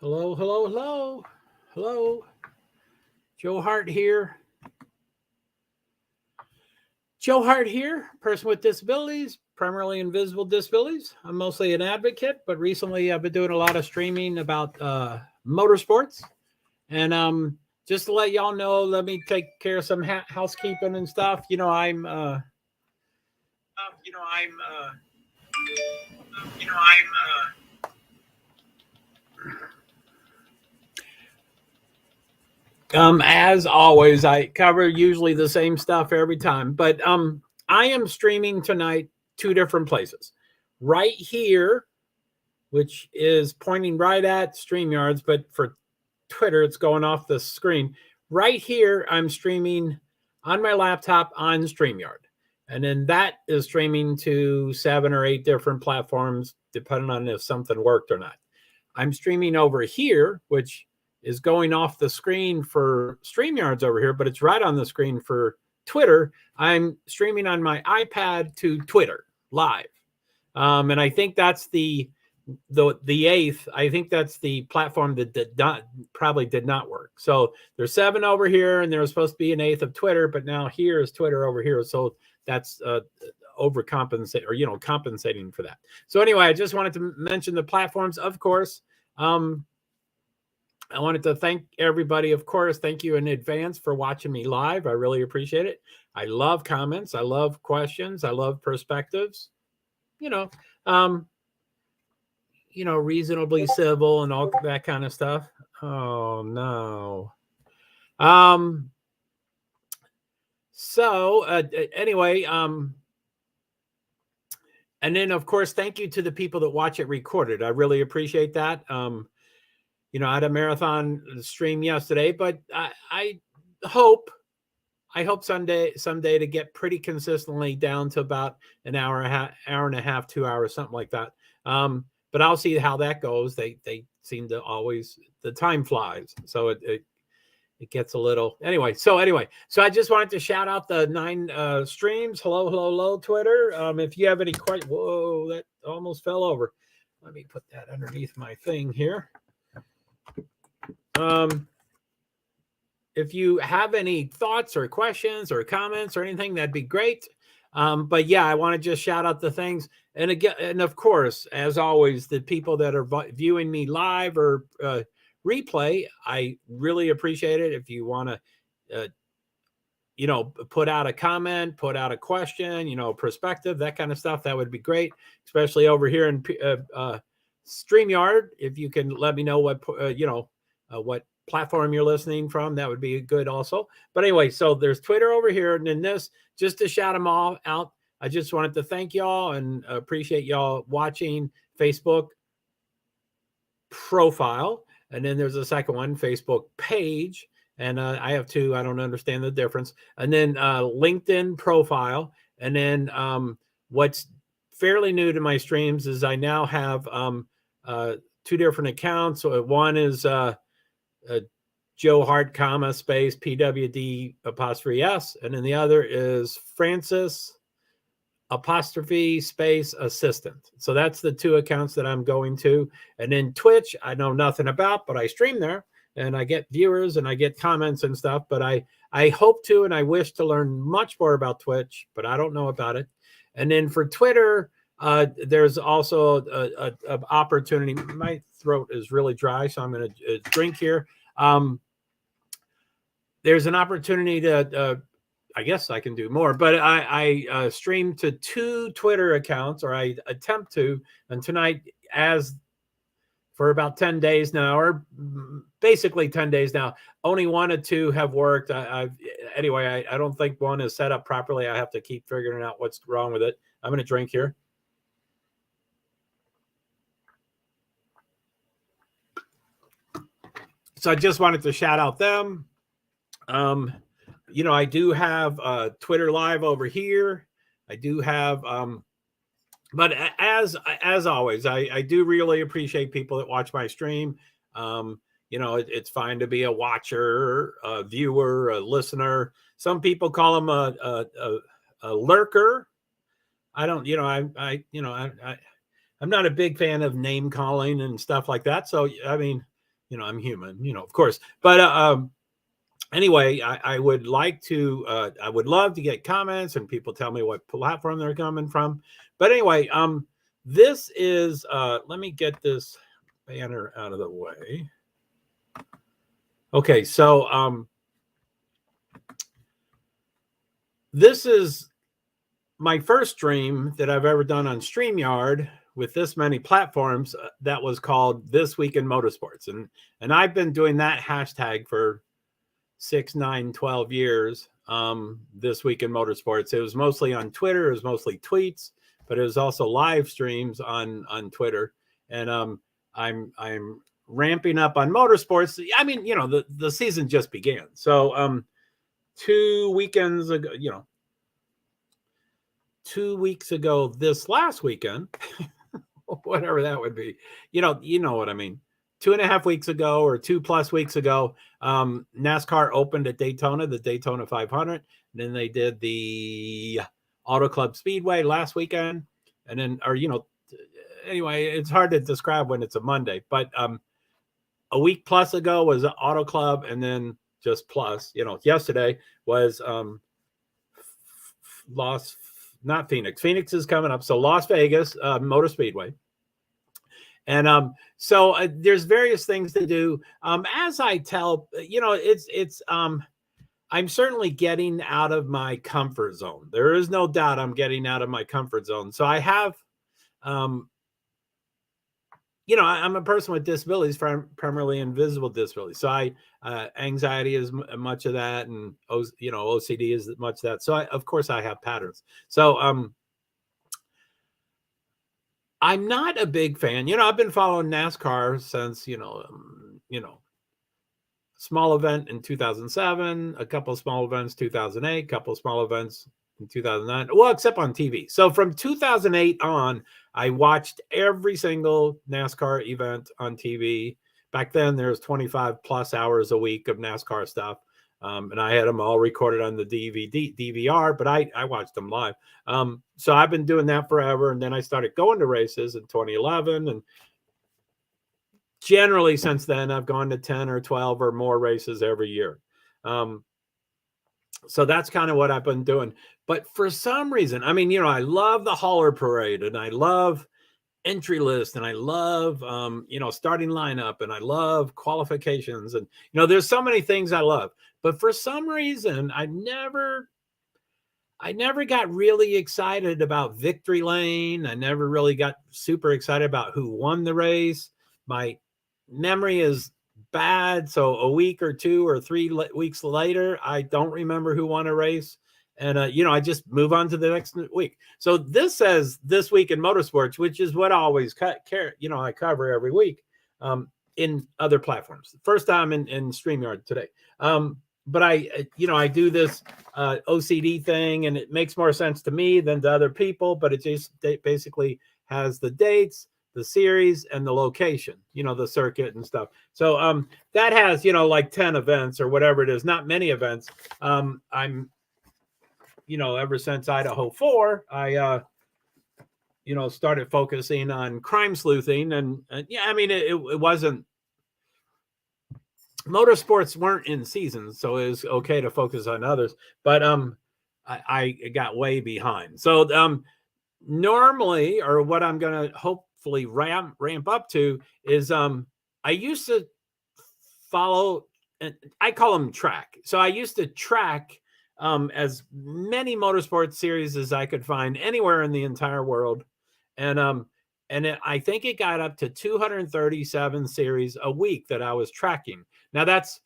Hello, hello, hello, hello. JoeHart here. JoeHart here, person with disabilities, primarily invisible disabilities. I'm mostly an advocate, but recently I've been doing a lot of streaming about motorsports. And just to let y'all know, let me take care of some housekeeping and stuff. You know, I'm, uh, you know, I'm, as always, I cover usually the same stuff every time, but I am streaming tonight two different places. Right here, which is pointing right at StreamYards, but for Twitter, it's going off the screen. Right here, I'm streaming on my laptop on StreamYard. And then that is streaming to 7 or 8 different platforms, depending on if something worked or not. I'm streaming over here, which is going off the screen for StreamYards over here, but it's right on the screen for Twitter. I'm streaming on my iPad to Twitter live. And I think that's the eighth. I think that's the platform that probably did not work. So there's 7 over here, and there was supposed to be an eighth of Twitter, but now here is Twitter over here. So that's overcompensate or compensating for that. So anyway, I just wanted to mention the platforms, of course. I wanted to thank everybody, of course. Thank you in advance for watching me live. I really appreciate it. I love comments. I love questions. I love perspectives. You know, um, reasonably civil and all that kind of stuff. Oh no. Um. So anyway, and then of course, thank you to the people that watch it recorded. I really appreciate that. I had a marathon stream yesterday, but I hope someday to get pretty consistently down to about an hour and a half, 2 hours, something like that. But I'll see how that goes. They seem to always, the time flies, so it gets a little anyway. So I just wanted to shout out the 9 streams. Hello, Twitter. If you have any questions, whoa, that almost fell over. Let me put that underneath my thing here. If you have any thoughts or questions or comments or anything, that'd be great. But yeah, I want to just shout out the things. And again, and of course, as always, the people that are viewing me live or replay, I really appreciate it. If you want to, put out a comment, put out a question, perspective, that kind of stuff, that would be great, especially over here in StreamYard. If you can let me know what platform you're listening from, that would be good also. But anyway, so there's Twitter over here, and then this, just to shout them all out, I just wanted to thank y'all and appreciate y'all watching. Facebook profile, and then there's a second one, Facebook page, and I have 2. I don't understand the difference. And then LinkedIn profile, and then what's fairly new to my streams is I now have 2 different accounts. So one is JoeHart, space PwD apostrophe S, and then the other is Francis apostrophe space assistant. So that's the 2 accounts that I'm going to. And then Twitch, I know nothing about, but I stream there and I get viewers and I get comments and stuff. But I hope to, and I wish to learn much more about Twitch, but I don't know about it. And then for Twitter, there's also a opportunity. My throat is really dry, so I'm going to drink here. There's an opportunity to, I guess I can do more, but I stream to 2 Twitter accounts, or I attempt to, and tonight, as for about 10 days now, or basically 10 days now, only 1 or 2 have worked. Anyway, I don't think one is set up properly. I have to keep figuring out what's wrong with it. I'm going to drink here. So I just wanted to shout out them. I do have Twitter Live over here. I do have, but as always, I do really appreciate people that watch my stream. It's fine to be a watcher, a viewer, a listener. Some people call them a lurker. I don't, I'm not a big fan of name calling and stuff like that. So, I mean, I'm human, of course. But anyway, I would like to, I would love to get comments and people tell me what platform they're coming from. But anyway, this is, let me get this banner out of the way. Okay, so this is my first stream that I've ever done on StreamYard with this many platforms. That was called This Week in Motorsports. And I've been doing that hashtag for 6, 9, 12 years. This Week in Motorsports. It was mostly on Twitter. It was mostly tweets, but it was also live streams on Twitter. And I'm ramping up on motorsports. I mean, the season just began. So 2 weekends ago, 2 weeks ago, this last weekend, whatever that would be, you know what I mean. 2.5 weeks ago or 2+ weeks ago, NASCAR opened at Daytona, the Daytona 500. And then they did the Auto Club Speedway last weekend. And then, anyway, it's hard to describe when it's a Monday, but a week plus ago was Auto Club. And then just plus, yesterday was not Phoenix. Phoenix is coming up. So Las Vegas Motor Speedway. And so there's various things to do. As I tell, it's I'm certainly getting out of my comfort zone. There is no doubt I'm getting out of my comfort zone. So I have, I'm a person with disabilities, primarily invisible disabilities. So anxiety is much of that, and OCD is much of that. So of course I have patterns. So I'm not a big fan. I've been following NASCAR since, small event in 2007, a couple of small events 2008, a couple of small events in 2009. Well, except on TV. So from 2008 on, I watched every single NASCAR event on TV. Back then, there was 25+ hours a week of NASCAR stuff. And I had them all recorded on the DVR, but I watched them live. So I've been doing that forever. And then I started going to races in 2011. And generally since then, I've gone to 10 or 12 or more races every year. So that's kind of what I've been doing. But for some reason, I mean, I love the hauler parade, and I love entry list, and I love, starting lineup, and I love qualifications. And, there's so many things I love. But for some reason, I never got really excited about victory lane. I never really got super excited about who won the race. My memory is bad. So a week or 2 or 3 weeks later, I don't remember who won a race. And, I just move on to the next week. So this says This Week in Motorsports, which is what I always I cover every week in other platforms. First time in StreamYard today. But I do this OCD thing, and it makes more sense to me than to other people, but it basically has the dates, the series, and the location, the circuit and stuff. So that has, like 10 events or whatever it is, not many events. I'm, ever since Idaho 4, I, started focusing on crime sleuthing. And yeah, I mean, it wasn't, motorsports weren't in season, so it was okay to focus on others, but I got way behind. So normally, or what I'm going to hopefully ramp up to is I used to follow, and I call them track. So I used to track as many motorsports series as I could find anywhere in the entire world. And I think it got up to 237 series a week that I was tracking. Now that's,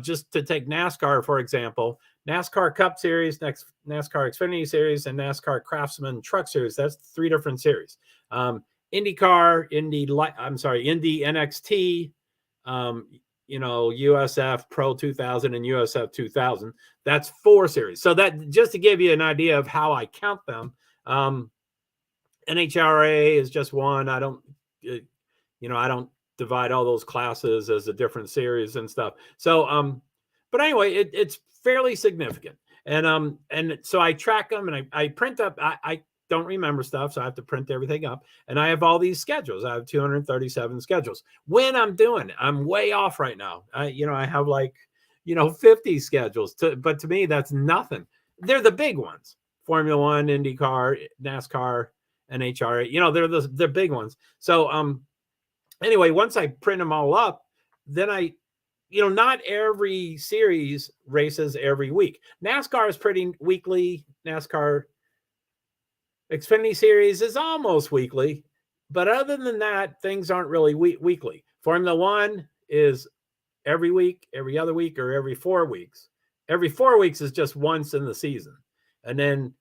just to take NASCAR, for example, NASCAR Cup Series, NASCAR Xfinity Series, and NASCAR Craftsman Truck Series. That's 3 different series. IndyCar, Indy NXT, USF Pro 2000 and USF 2000. That's 4 series. So that, just to give you an idea of how I count them, NHRA is just 1. I don't divide all those classes as a different series and stuff. So, but anyway, it's fairly significant. And so I track them, and I print up, don't remember stuff, so I have to print everything up. And I have all these schedules. I have 237 schedules. When I'm doing it, I'm way off right now. I have like, 50 schedules. But to me, that's nothing. They're the big ones: Formula One, IndyCar, NASCAR, NHRA. They're big ones. So anyway, once I print them all up, then not every series races every week. NASCAR is pretty weekly. NASCAR Xfinity Series is almost weekly, but other than that, things aren't really weekly. Formula One is every week, every other week, or every 4 weeks. Every 4 weeks is just once in the season. And then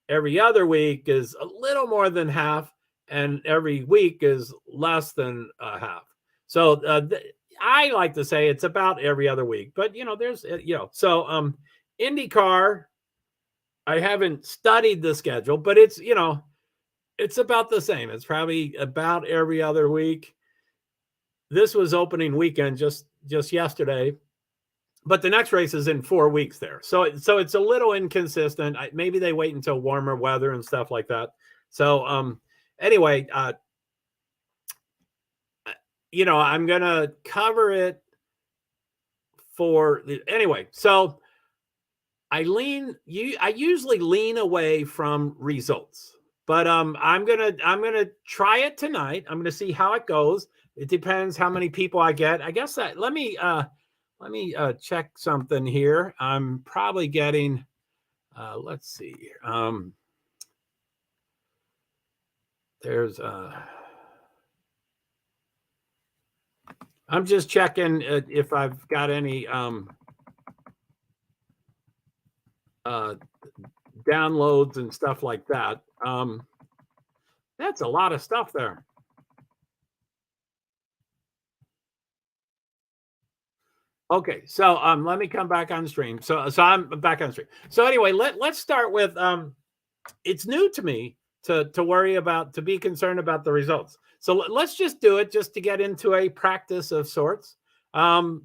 every other week is a little more than half, and every week is less than half. So I like to say it's about every other week, but there's so IndyCar, I haven't studied the schedule, but it's about the same. It's probably about every other week. This was opening weekend just yesterday, but the next race is in 4 weeks there. So it's a little inconsistent. Maybe they wait until warmer weather and stuff like that. So anyway, I'm going to cover it anyway. So I usually lean away from results, but I'm going to try it tonight. I'm going to see how it goes. It depends how many people I get. I guess that let me check something here. I'm probably getting let's see. There's I'm just checking if I've got any downloads and stuff like that. That's a lot of stuff there. Okay, so let me come back on stream. So I'm back on stream. So anyway, let's start with it's new to me to be concerned about the results. So let's just do it just to get into a practice of sorts. So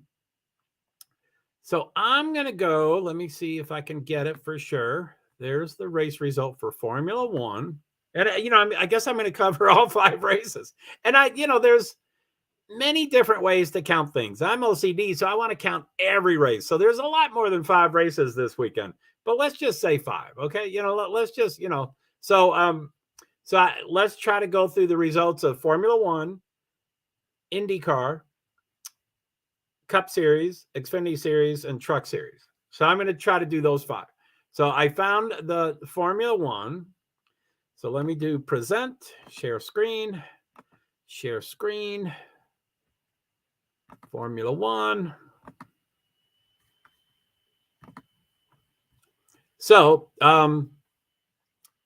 I'm going to go, let me see if I can get it for sure. There's the race result for Formula One. And, I guess I'm going to cover all 5 races. And there's many different ways to count things. I'm OCD, so I want to count every race. So there's a lot more than 5 races this weekend, but let's just say 5. Okay. Let's just, so let's try to go through the results of Formula One, IndyCar, Cup Series, Xfinity Series, and Truck Series. So I'm going to try to do those 5. So I found the Formula One. So let me do present, share screen, Formula One. So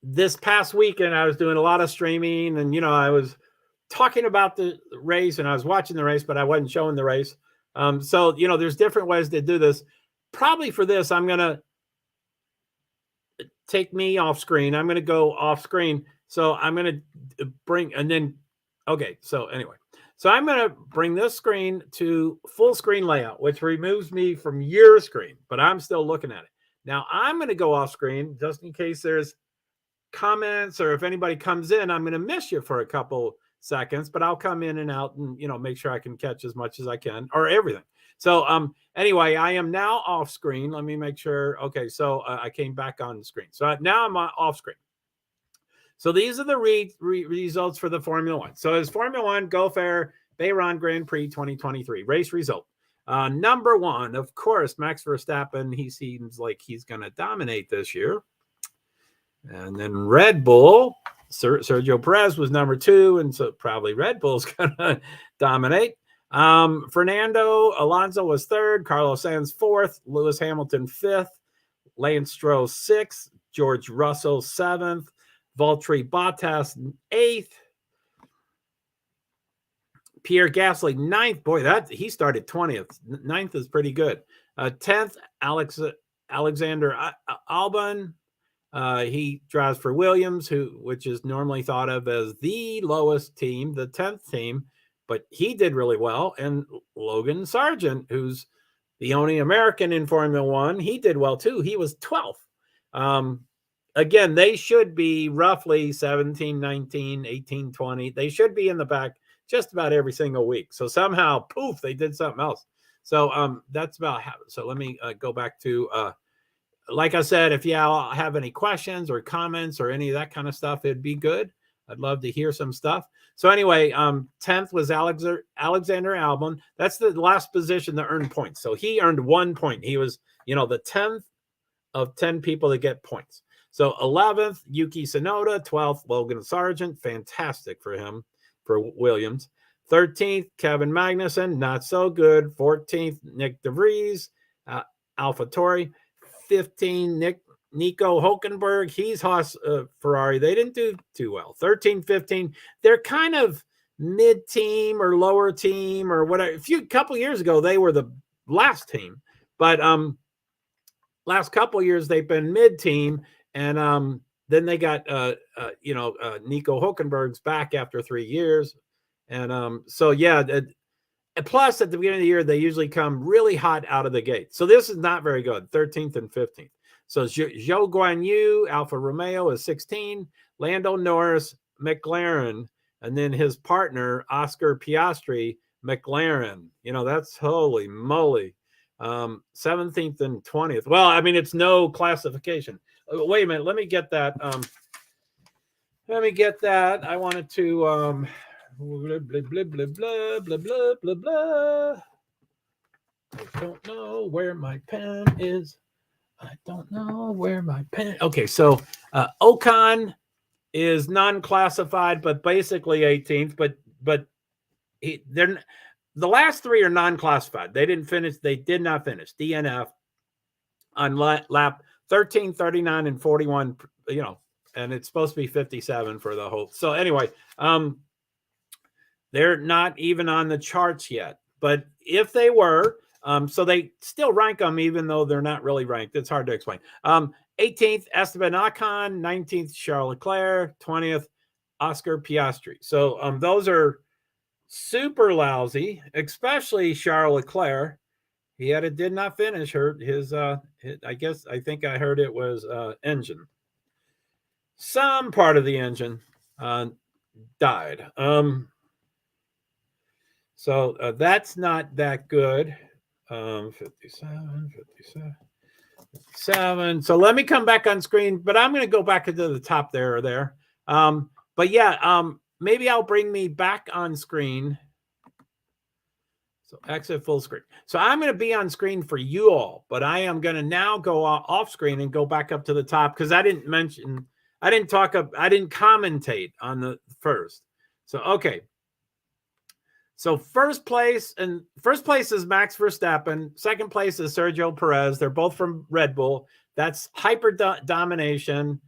this past weekend, I was doing a lot of streaming, and I was talking about the race, and I was watching the race, but I wasn't showing the race. So there's different ways to do this. Probably for this, I'm gonna take me off screen. I'm gonna go off screen. So I'm gonna bring okay. So anyway, so I'm gonna bring this screen to full screen layout, which removes me from your screen, but I'm still looking at it. Now I'm gonna go off screen just in case there's comments, or if anybody comes in, I'm gonna miss you for a couple seconds, but I'll come in and out and make sure I can catch as much as I can, or everything. So anyway, I am now off screen. Let me make sure. Okay, so I came back on the screen. So now I'm off screen. So these are the results for the Formula One. So it's Formula One Gulf Air Bahrain Grand Prix 2023 race result. Number 1, of course, Max Verstappen. He seems like he's going to dominate this year. And then Red Bull, Sergio Perez was number 2, and so probably Red Bull's going to dominate. Fernando Alonso was 3rd, Carlos Sainz 4th, Lewis Hamilton 5th, Lance Stroll 6th, George Russell 7th, Valtteri Bottas 8th, Pierre Gasly 9th. Boy, he started 20th. 9th is pretty good. 10th, Alexander Albon. He drives for Williams, which is normally thought of as the lowest team, the 10th team, but he did really well. And Logan Sargent, who's the only American in Formula One, he did well too. He was 12th. again, they should be roughly 17, 19, 18, 20. They should be in the back just about every single week. So somehow, poof, they did something else. So that's about how. So let me go back to, like I said, if y'all have any questions or comments or any of that kind of stuff, it'd be good. I'd love to hear some stuff. So anyway, 10th was Alexander Albon. That's the last position that earned points. So he earned 1 point. He was, the 10th of 10 people that get points. So 11th, Yuki Tsunoda. 12th, Logan Sargent. Fantastic for him, for Williams. 13th, Kevin Magnussen. Not so good. 14th, Nick DeVries, AlphaTauri. 15, Nico Hülkenberg. He's Haas Ferrari. They didn't do too well. 13, 15. They're kind of mid-team or lower team or whatever. A couple years ago, they were the last team. But last couple years, they've been mid-team. And then they got, Nico Hülkenberg's back after 3 years. And so, yeah, plus at the beginning of the year, they usually come really hot out of the gate. So this is not very good, 13th and 15th. So Zhou Guanyu, Alfa Romeo is 16, Lando Norris, McLaren, and then his partner, Oscar Piastri, McLaren. That's holy moly. 17th and 20th. Well, I mean, it's no classification. Wait a minute. Let me get that. I wanted to, blah, blah, blah, blah, blah, blah, blah, blah, blah. I don't know where my pen is. Okay, so Ocon is non-classified, but basically 18th. But they're the last three are non-classified. They didn't finish. They did not finish DNF on lap 13, 39, and 41. And it's supposed to be 57 for the whole. So anyway, they're not even on the charts yet. But if they were, so they still rank them even though they're not really ranked. It's hard to explain. 18th, Esteban Ocon. 19th, Charles Leclerc. 20th, Oscar Piastri. So those are super lousy, especially Charles Leclerc. He did not finish his I think I heard it was engine. Some part of the engine died. So that's not that good. 57. So let me come back on screen, but I'm going to go back into the top there. But yeah, maybe I'll bring me back on screen. So exit full screen. So I'm going to be on screen for you all, but I am going to now go off screen and go back up to the top because I didn't commentate on the first. So, okay. So first place is Max Verstappen. Second place is Sergio Perez. They're both from Red Bull. That's hyper domination.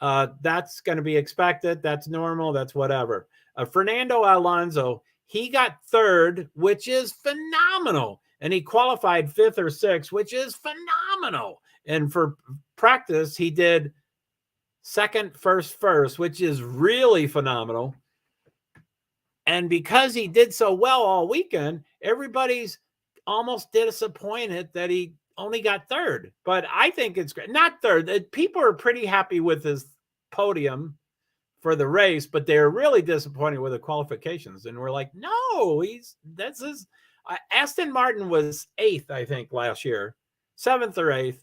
That's going to be expected. That's normal. That's whatever. Fernando Alonso, he got third, which is phenomenal. And he qualified fifth or sixth, which is phenomenal. And for practice, he did second, first, which is really phenomenal. And because he did so well all weekend, everybody's almost disappointed that he only got third. But I think it's great. Not third. People are pretty happy with his podium for the race, but they're really disappointed with the qualifications. And we're like, no, that's his. Aston Martin was 8th, I think, last year, 7th or 8th,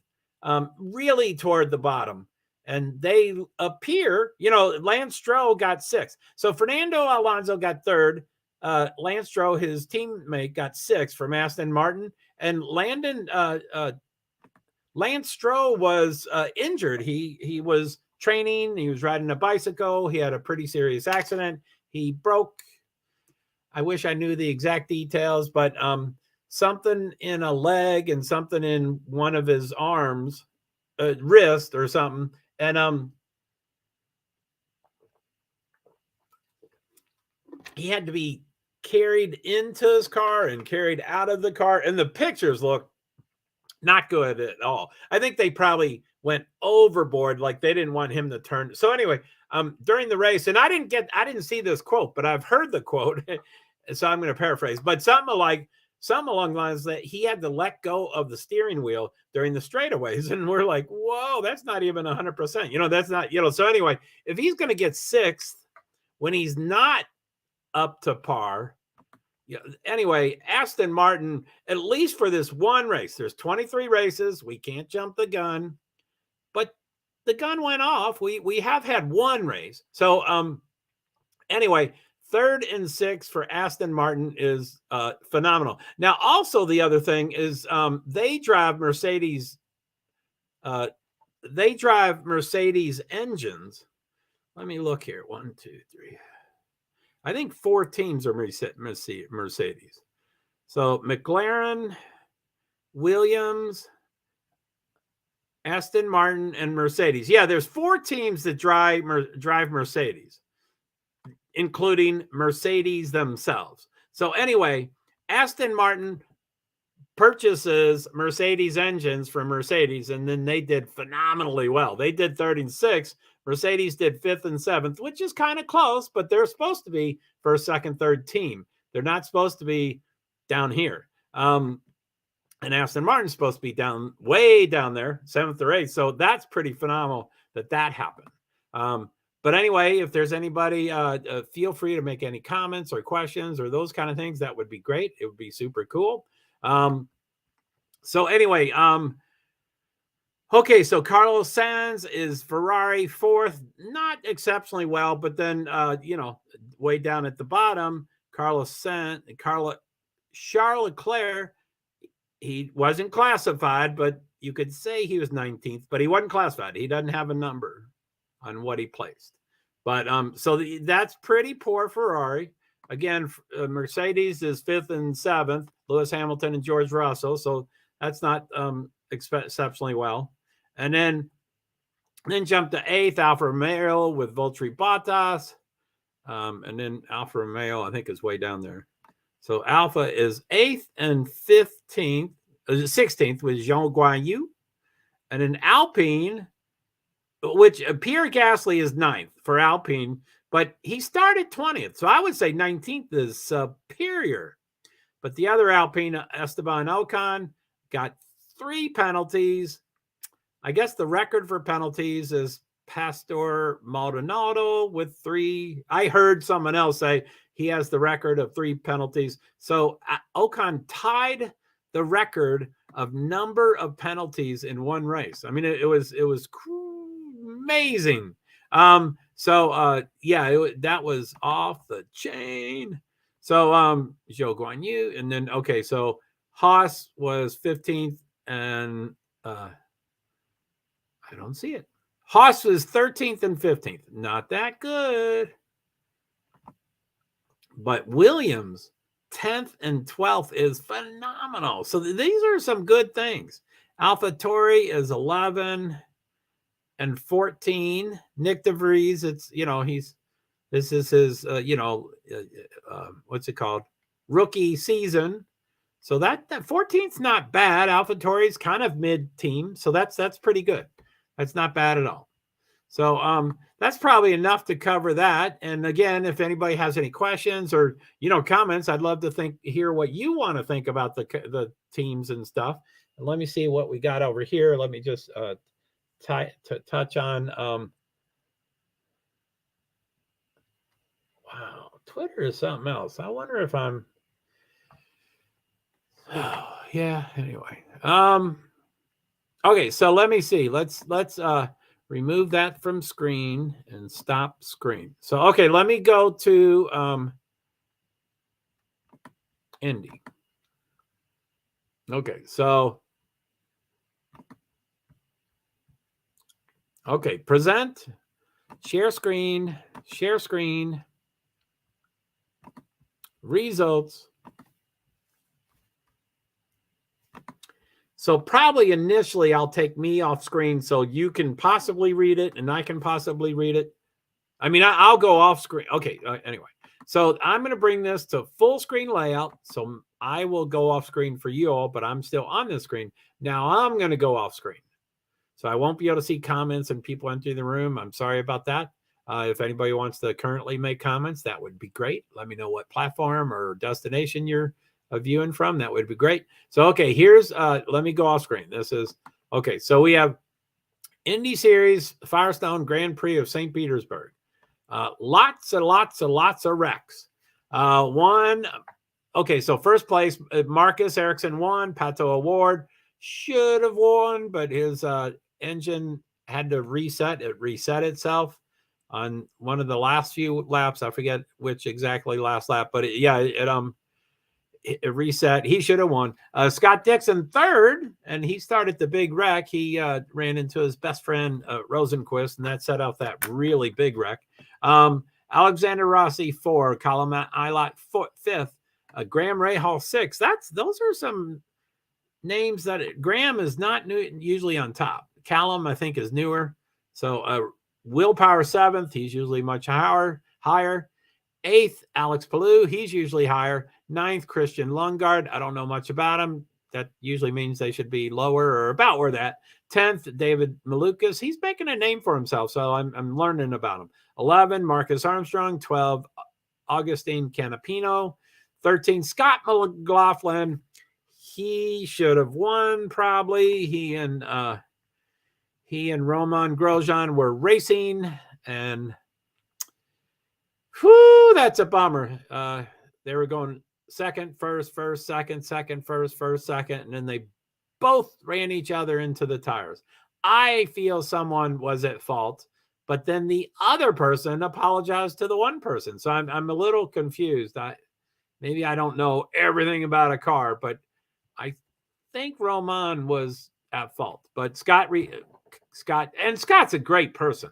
really toward the bottom. And they appear, Lance Stroll got 6th. So Fernando Alonso got 3rd. Lance Stroll, his teammate, got 6th from Aston Martin. And Lance Stroll was injured. He was training. He was riding a bicycle. He had a pretty serious accident. He broke, I wish I knew the exact details, but something in a leg and something in one of his arms, wrist or something. And he had to be carried into his car and carried out of the car. And the pictures look not good at all. I think they probably went overboard. Like they didn't want him to turn. So anyway, during the race, and I didn't see this quote, but I've heard the quote. So I'm going to paraphrase, but something like some along the lines that he had to let go of the steering wheel during the straightaways. And we're like, whoa, that's not even 100%. That's not, so anyway, if he's going to get sixth when he's not up to par, anyway, Aston Martin, at least for this one race, there's 23 races. We can't jump the gun, but the gun went off. We have had one race. So anyway, 3rd and 6th for Aston Martin is phenomenal. Now, also the other thing is they drive Mercedes. They drive Mercedes engines. Let me look here. 1, 2, 3. I think 4 teams are Mercedes. So McLaren, Williams, Aston Martin, and Mercedes. Yeah, there's 4 teams that drive Mercedes, including Mercedes themselves. So anyway, Aston Martin purchases Mercedes engines from Mercedes, and then they did phenomenally well. They did 3rd and 6th. Mercedes did 5th and 7th, which is kind of close, but they're supposed to be 1st, 2nd, 3rd team. They're not supposed to be down here. And Aston Martin's supposed to be way down there, 7th or 8th. So that's pretty phenomenal that happened. But anyway, if there's anybody, feel free to make any comments or questions or those kind of things. That would be great. It would be super cool. So anyway, okay, so Carlos Sainz is Ferrari 4th, not exceptionally well, but then, way down at the bottom, Charles Leclerc, he wasn't classified, but you could say he was 19th, but he wasn't classified. He doesn't have a number on what he placed. But so that's pretty poor Ferrari. Again, Mercedes is 5th and 7th, Lewis Hamilton and George Russell. So that's not exceptionally well. And then jump to 8th, Alfa Romeo with Valtteri Bottas. And then Alfa Romeo, I think, is way down there. So Alfa is 8th and 16th with Jean Guanyu. And then Alpine, which Pierre Gasly is 9th for Alpine, but he started 20th. So I would say 19th is superior. But the other Alpine, Esteban Ocon, got 3 penalties. I guess the record for penalties is Pastor Maldonado with 3. I heard someone else say he has the record of 3 penalties. So Ocon tied the record of number of penalties in one race. I mean, it was amazing. That was off the chain. So Zhou Guanyu, and then so Haas was 15th, and I don't see it. Haas was 13th and 15th. Not that good. But Williams, 10th and 12th is phenomenal. So these are some good things. AlphaTauri is 11 and 14. Nick DeVries, this is his, what's it called? Rookie season. So that 14th's not bad. AlphaTauri's kind of mid-team. So that's pretty good. That's not bad at all. So that's probably enough to cover that. And again, if anybody has any questions or comments, I'd love to hear what you want to think about the teams and stuff. And let me see what we got over here. Let me just touch on. Wow, Twitter is something else. I wonder if I'm. Oh, yeah. Anyway. Okay, so let me see. Let's remove that from screen and stop screen. So, okay, let me go to Indy. Okay, so, present, share screen, results. So probably initially I'll take me off screen so you can possibly read it and I can possibly read it. I mean, I'll go off screen. Okay, anyway. So I'm going to bring this to full screen layout. So I will go off screen for you all, but I'm still on the screen. Now I'm going to go off screen. So I won't be able to see comments and people entering the room. I'm sorry about that. If anybody wants to currently make comments, that would be great. Let me know what platform or destination you're viewing from, that would be great. So, okay, here's, let me go off screen. This is, okay, so we have Indy Series, Firestone Grand Prix of St. Petersburg. Lots and lots and lots of wrecks. Okay, so first place, Marcus Ericsson won. Pato Award should have won, but his engine had to reset. It reset itself on one of the last few laps. I forget which exactly last lap, but it reset. He should have won. Scott Dixon third, and he started the big wreck. He ran into his best friend Rosenquist, and that set off that really big wreck. Alexander Rossi fourth, Colin Eilert fifth, Graham Rahal sixth. Those are some names that Graham is not usually on top. Callum, I think, is newer. So Will Power seventh. He's usually much higher. Eighth, Alex Palou. He's usually higher. Ninth, Christian Lundgaard. I don't know much about him. That usually means they should be lower or about where that. 10th, David Malukas. He's making a name for himself, so I'm learning about him. 11, Marcus Armstrong. 12, Augustine Canapino. 13, Scott McLaughlin. He should have won probably. He and Roman Grosjean were racing, and whew, that's a bummer. They were going second, first, second, first, second, and then they both ran each other into the tires. I feel someone was at fault, but then the other person apologized to the one person. So I'm a little confused. Maybe I don't know everything about a car, but I think Roman was at fault. But Scott's a great person.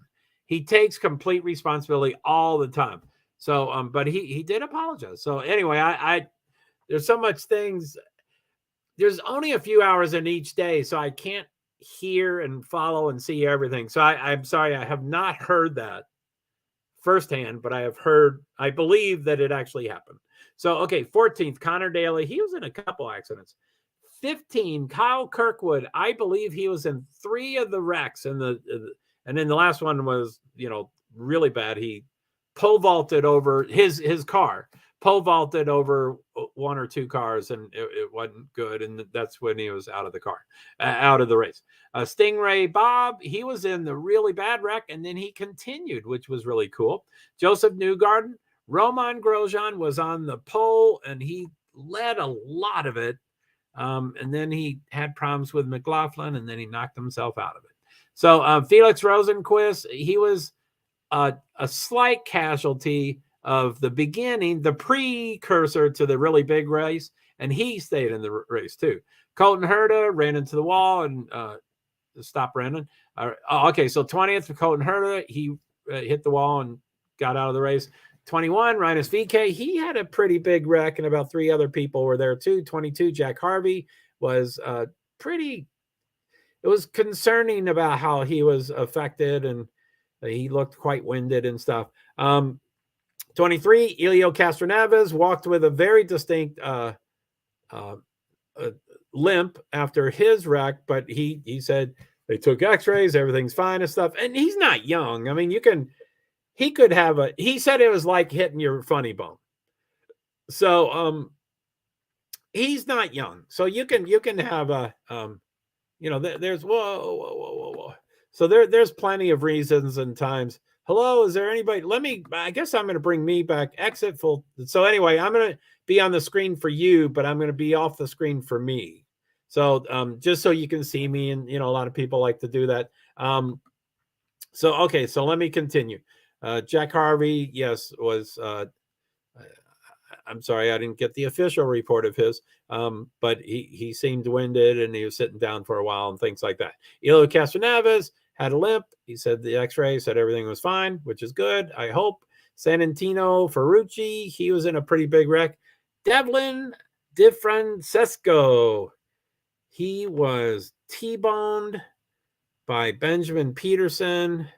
He takes complete responsibility all the time. So, but he did apologize. So anyway, I there's so much things. There's only a few hours in each day, so I can't hear and follow and see everything. So I'm sorry, I have not heard that firsthand, but I believe that it actually happened. So, okay, 14th, Connor Daly. He was in a couple accidents. 15, Kyle Kirkwood. I believe he was in 3 of the wrecks, and then the last one was, really bad. He pole vaulted over his car, pole vaulted over 1 or 2 cars, and it wasn't good. And that's when he was out of the car, out of the race. Stingray Bob, he was in the really bad wreck, and then he continued, which was really cool. Joseph Newgarden, Roman Grosjean was on the pole, and he led a lot of it. And then he had problems with McLaughlin, and then he knocked himself out of it. So Felix Rosenquist, he was a slight casualty of the beginning, the precursor to the really big race, and he stayed in the race too. Colton Herta ran into the wall and stopped running. Okay, so 20th for Colton Herta, he hit the wall and got out of the race. 21, Rinus VK, he had a pretty big wreck, and about 3 other people were there too. 22, Jack Harvey was it was concerning about how he was affected, and he looked quite winded and stuff. 23, Elio Castroneves walked with a very distinct limp after his wreck, but he said they took x-rays, everything's fine and stuff. And he's not young. I mean, he said it was like hitting your funny bone. So he's not young. So you can have there's whoa. So there's plenty of reasons and times. Hello, is there anybody? I guess I'm going to bring me back. Exit full. So anyway, I'm going to be on the screen for you, but I'm going to be off the screen for me. So just so you can see me, and a lot of people like to do that. So let me continue. Jack Harvey, yes, was. I'm sorry, I didn't get the official report of his, but he seemed winded, and he was sitting down for a while and things like that. Elio Castroneves had a limp. He said the x-ray said everything was fine, which is good, I hope. Santino Ferrucci, he was in a pretty big wreck. Devlin DiFrancesco, he was T-boned by Benjamin Peterson,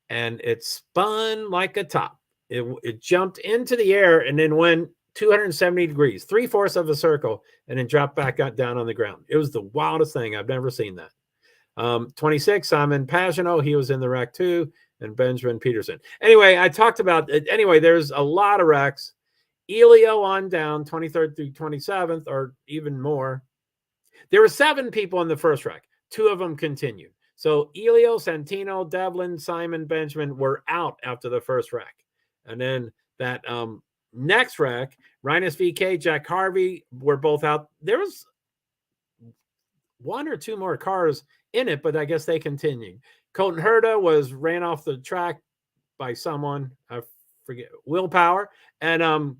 and it spun like a top. It jumped into the air and then went 270 degrees, 3/4 of a circle, and then dropped back down on the ground. It was the wildest thing. I've never seen that. 26, Simon Pagano, he was in the wreck too, and Benjamin Peterson. Anyway, I talked about it. Anyway, there's a lot of wrecks. Elio on down, 23rd through 27th, or even more. There were 7 people in the first wreck. 2 of them continued. So Elio, Santino, Devlin, Simon, Benjamin were out after the first wreck. And then that next wreck, Rhinus VK, Jack Harvey were both out. There was 1 or 2 more cars in it, but I guess they continued. Colton Herta ran off the track by someone, I forget, Willpower, and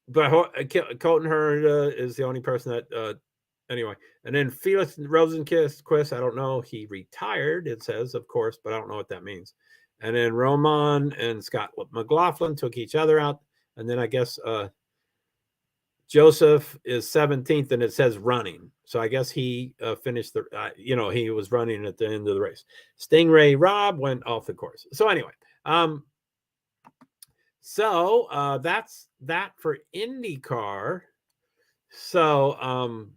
but Colton Herta is the only person that anyway. And then Felix Rosenquist, I don't know, he retired, it says, of course, but I don't know what that means. And then Roman and Scott McLaughlin took each other out, and then I guess Joseph is 17th, and it says running. So I guess he finished the, he was running at the end of the race. Stingray Rob went off the course. So anyway, that's that for IndyCar. So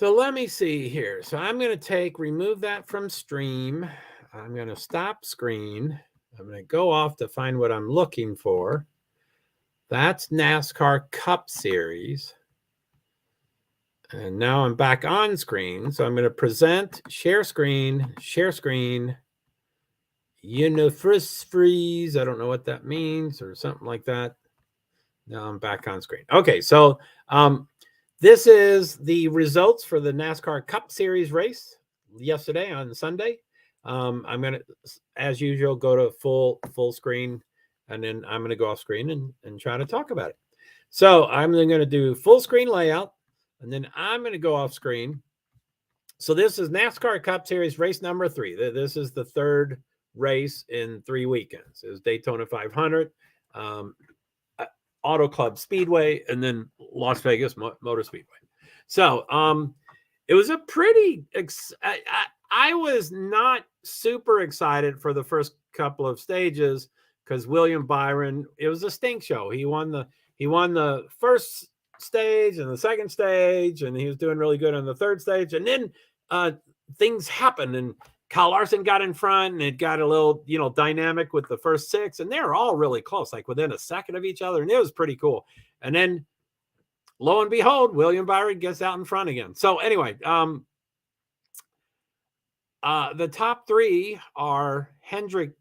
let me see here. So I'm going to remove that from stream. I'm going to stop screen. I'm going to go off to find what I'm looking for. That's NASCAR Cup Series. And now I'm back on screen. So I'm going to present, share screen, freeze. I don't know what that means or something like that. Now I'm back on screen. Okay, so this is the results for the NASCAR Cup Series race yesterday on Sunday. I'm going to, as usual, go to full screen, and then I'm going to go off screen and try to talk about it. So I'm then going to do full screen layout, and then I'm going to go off screen. So this is NASCAR Cup Series race number 3. This is the 3rd race in 3 weekends. It was Daytona 500, Auto Club Speedway, and then Las Vegas Motor Speedway. So it was a pretty I was not super excited for the first couple of stages because William Byron, it was a stink show. He won the first stage and the second stage, and he was doing really good on the third stage, and then things happened, and Kyle Larson got in front, and it got a little, dynamic with the first 6, and they were all really close, like within a second of each other, and it was pretty cool. And then, lo and behold, William Byron gets out in front again. So anyway, the top 3 are Hendrick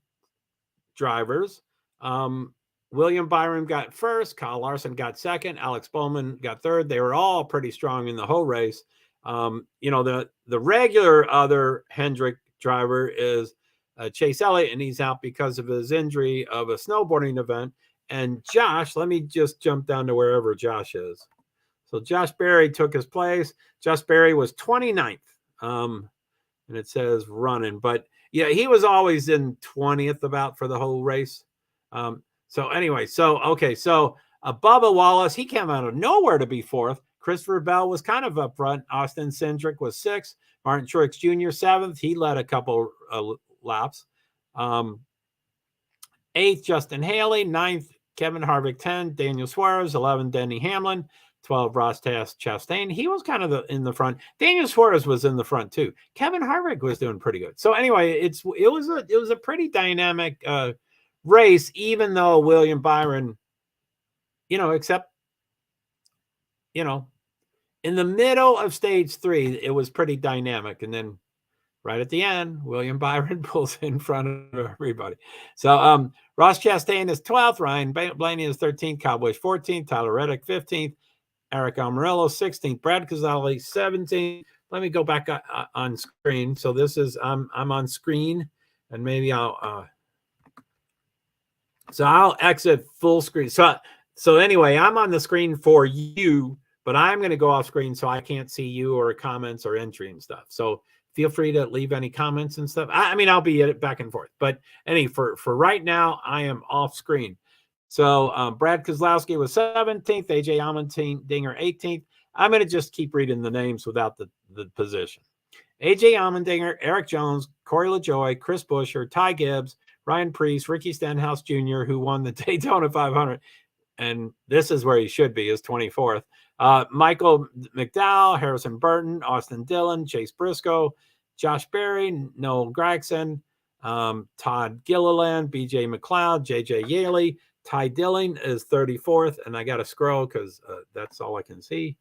drivers. William Byron got first, Kyle Larson got second, Alex Bowman got third. They were all pretty strong in the whole race. The regular other Hendrick driver is Chase Elliott, and he's out because of his injury of a snowboarding event. And Josh, let me just jump down to wherever Josh is. So Josh Berry took his place. Josh Berry was 29th. And it says running, but yeah, he was always in 20th about for the whole race. So anyway, so Bubba Wallace, he came out of nowhere to be 4th. Christopher Bell was kind of up front. Austin Cindric was 6th. Martin Truex Jr. 7th. He led a couple laps. 8th, Justin Haley. 9th, Kevin Harvick. 10, Daniel Suarez. 11, Denny Hamlin. 12, Ross Chastain. He was kind of in the front. Daniel Suarez was in the front too. Kevin Harvick was doing pretty good. So anyway, it was a pretty dynamic race, even though William Byron, except in the middle of stage 3, it was pretty dynamic, and then right at the end, William Byron pulls in front of everybody. So Ross Chastain is 12th, Ryan Blaney is 13th, Kyle Busch 14th, Tyler Reddick 15th. Eric Almirola, 16th. Brad Kezali, 17th. Let me go back on screen. So this is, I'm on screen, and maybe I'll exit full screen. So anyway, I'm on the screen for you, but I'm going to go off screen so I can't see you or comments or entry and stuff. So feel free to leave any comments and stuff. I'll be at it back and forth. But for right now, I am off screen. So Brad Keselowski was 17th, AJ Allmendinger 18th. I'm going to just keep reading the names without the position. AJ Allmendinger, Eric Jones, Corey LaJoie, Chris Buescher, Ty Gibbs, Ryan Preece, Ricky Stenhouse Jr., who won the Daytona 500. And this is where he should be, is 24th. Michael McDowell, Harrison Burton, Austin Dillon, Chase Briscoe, Josh Berry, Noel Gragson, Todd Gilliland, BJ McLeod, JJ Yaley. Ty Dilling is 34th, and I got to scroll because that's all I can see.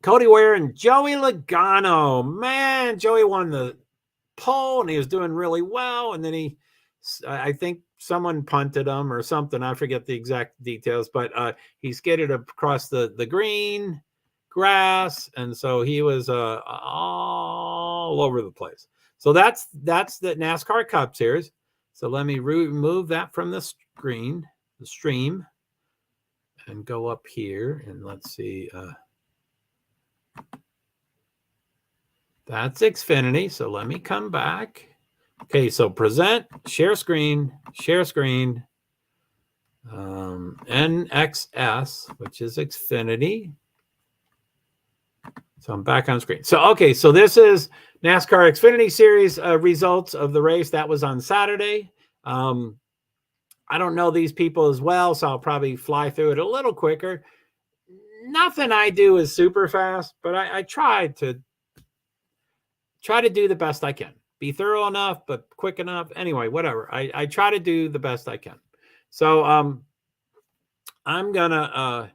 Cody Ware and Joey Logano. Man, Joey won the pole, and he was doing really well. And then I think someone punted him or something. I forget the exact details, but he skated across the green grass, and so he was all over the place. So that's the NASCAR Cup Series. So let me remove that from the stream, and go up here, and let's see. That's Xfinity. So let me come back. Okay, so present, share screen, NXS, which is Xfinity. So I'm back on screen. So, okay, so this is NASCAR Xfinity Series results of the race. That was on Saturday. I don't know these people as well, so I'll probably fly through it a little quicker. Nothing I do is super fast, but I try to do the best I can. Be thorough enough, but quick enough. Anyway, whatever. I try to do the best I can. So I'm going to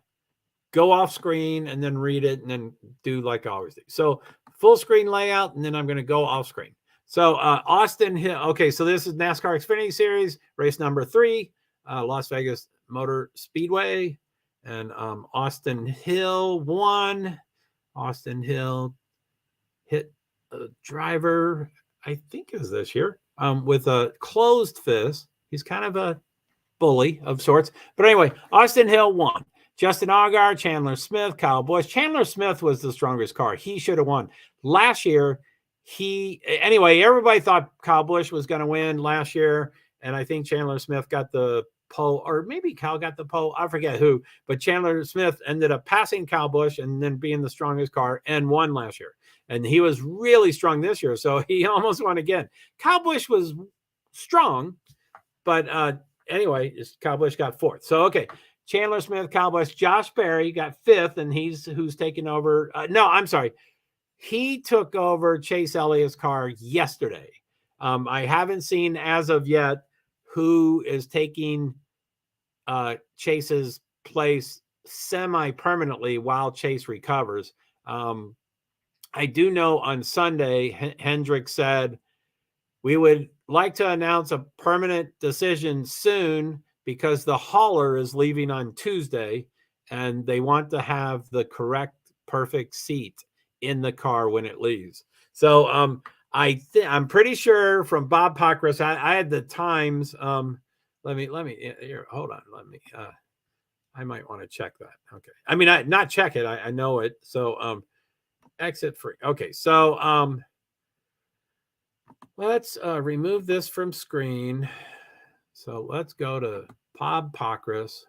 go off screen and then read it and then do like I always do. So full screen layout, and then I'm going to go off screen. So Austin Hill. Okay, so this is NASCAR Xfinity Series, race number 3, Las Vegas Motor Speedway. And Austin Hill won. Austin Hill hit a driver, I think it was this year, with a closed fist. He's kind of a bully of sorts. But anyway, Austin Hill won. Justin Allgaier, Chandler Smith, Kyle Busch. Chandler Smith was the strongest car. He should have won. Last year, everybody thought Kyle Busch was going to win last year, and I think Chandler Smith got the pole, or maybe Kyle got the pole. I forget who, but Chandler Smith ended up passing Kyle Busch and then being the strongest car and won last year. And he was really strong this year, so he almost won again. Kyle Busch was strong, but anyway, Kyle Busch got 4th. So, okay, Chandler Smith, Kyle Busch, Josh Berry got 5th, and who's taken over. No, I'm sorry. He took over Chase Elliott's car yesterday. I haven't seen as of yet who is taking Chase's place semi-permanently while Chase recovers. I do know on Sunday, Hendrick said, we would like to announce a permanent decision soon because the hauler is leaving on Tuesday and they want to have the correct, perfect seat in the car when it leaves. So I'm pretty sure from Bob Pockris, I had the times. Let me here, hold on. I might want to check that. Okay. I mean, not check it. I know it. So exit free. Okay. So let's remove this from screen. So let's go to Bob Pockris.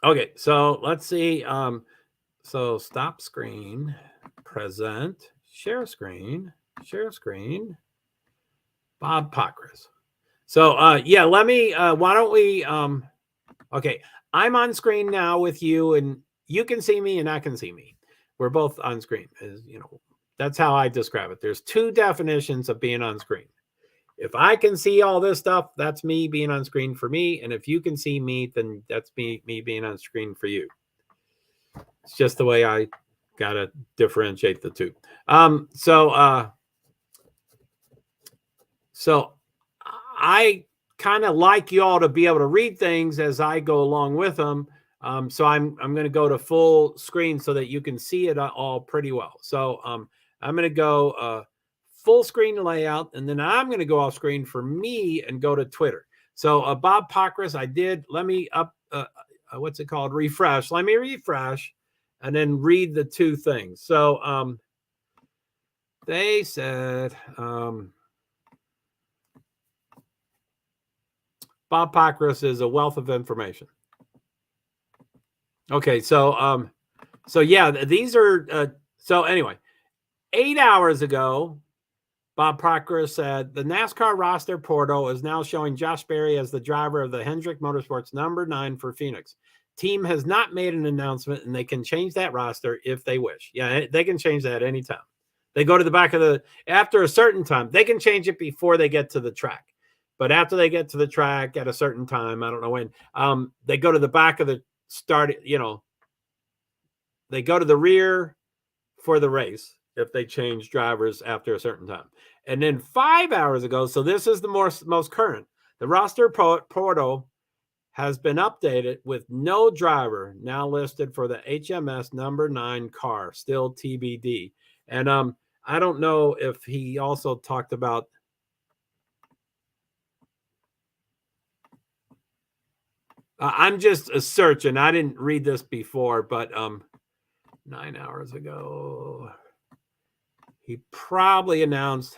Okay, so let's see. So stop screen, present, share screen, Bob Pockris. So yeah, let me, why don't we, okay, I'm on screen now with you, and you can see me and I can see me. We're both on screen. That's how I describe it. There's 2 definitions of being on screen. If I can see all this stuff, that's me being on screen for me. And if you can see me, then that's me being on screen for you. It's just the way I got to differentiate the 2. So I kind of like you all to be able to read things as I go along with them. So I'm going to go to full screen so that you can see it all pretty well. So I'm going to go full screen layout, and then I'm going to go off screen for me and go to Twitter. So Bob Pockris, let me what's it called? Refresh. Let me refresh and then read the 2 things. So they said Bob Pockris is a wealth of information. Okay, so yeah, these are so anyway, 8 hours ago, Bob Proctor said, the NASCAR roster portal is now showing Josh Berry as the driver of the Hendrick Motorsports number 9 for Phoenix. Team has not made an announcement, and they can change that roster if they wish. Yeah, they can change that anytime. They go to the back of the, after a certain time, they can change it before they get to the track. But after they get to the track at a certain time, I don't know when, they go to the back of the start, they go to the rear for the race if they change drivers after a certain time. And then 5 hours ago, so this is the most current, the roster portal has been updated with no driver now listed for the HMS number 9 car, still TBD. And I don't know if he also talked about I'm just searching. I didn't read this before, but 9 hours ago, he probably announced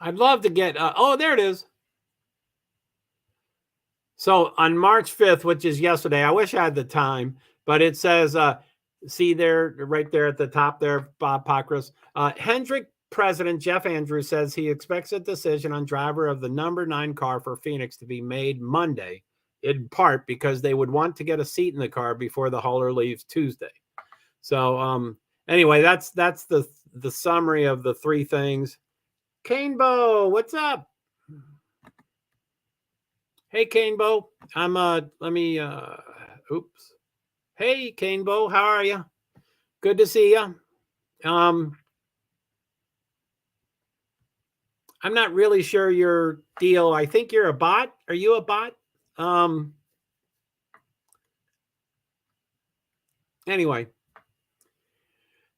I'd love to get, oh, there it is. So on March 5th, which is yesterday, I wish I had the time, but it says, see there, right there at the top there, Bob Pockrass. Hendrick President Jeff Andrews says he expects a decision on driver of the number 9 car for Phoenix to be made Monday, in part because they would want to get a seat in the car before the hauler leaves Tuesday. So anyway, that's the summary of the 3 things. Canebo, what's up? Hey, Canebo. Let me, oops. Hey, Canebo, how are you? Good to see you. I'm not really sure your deal. I think you're a bot. Are you a bot? Anyway,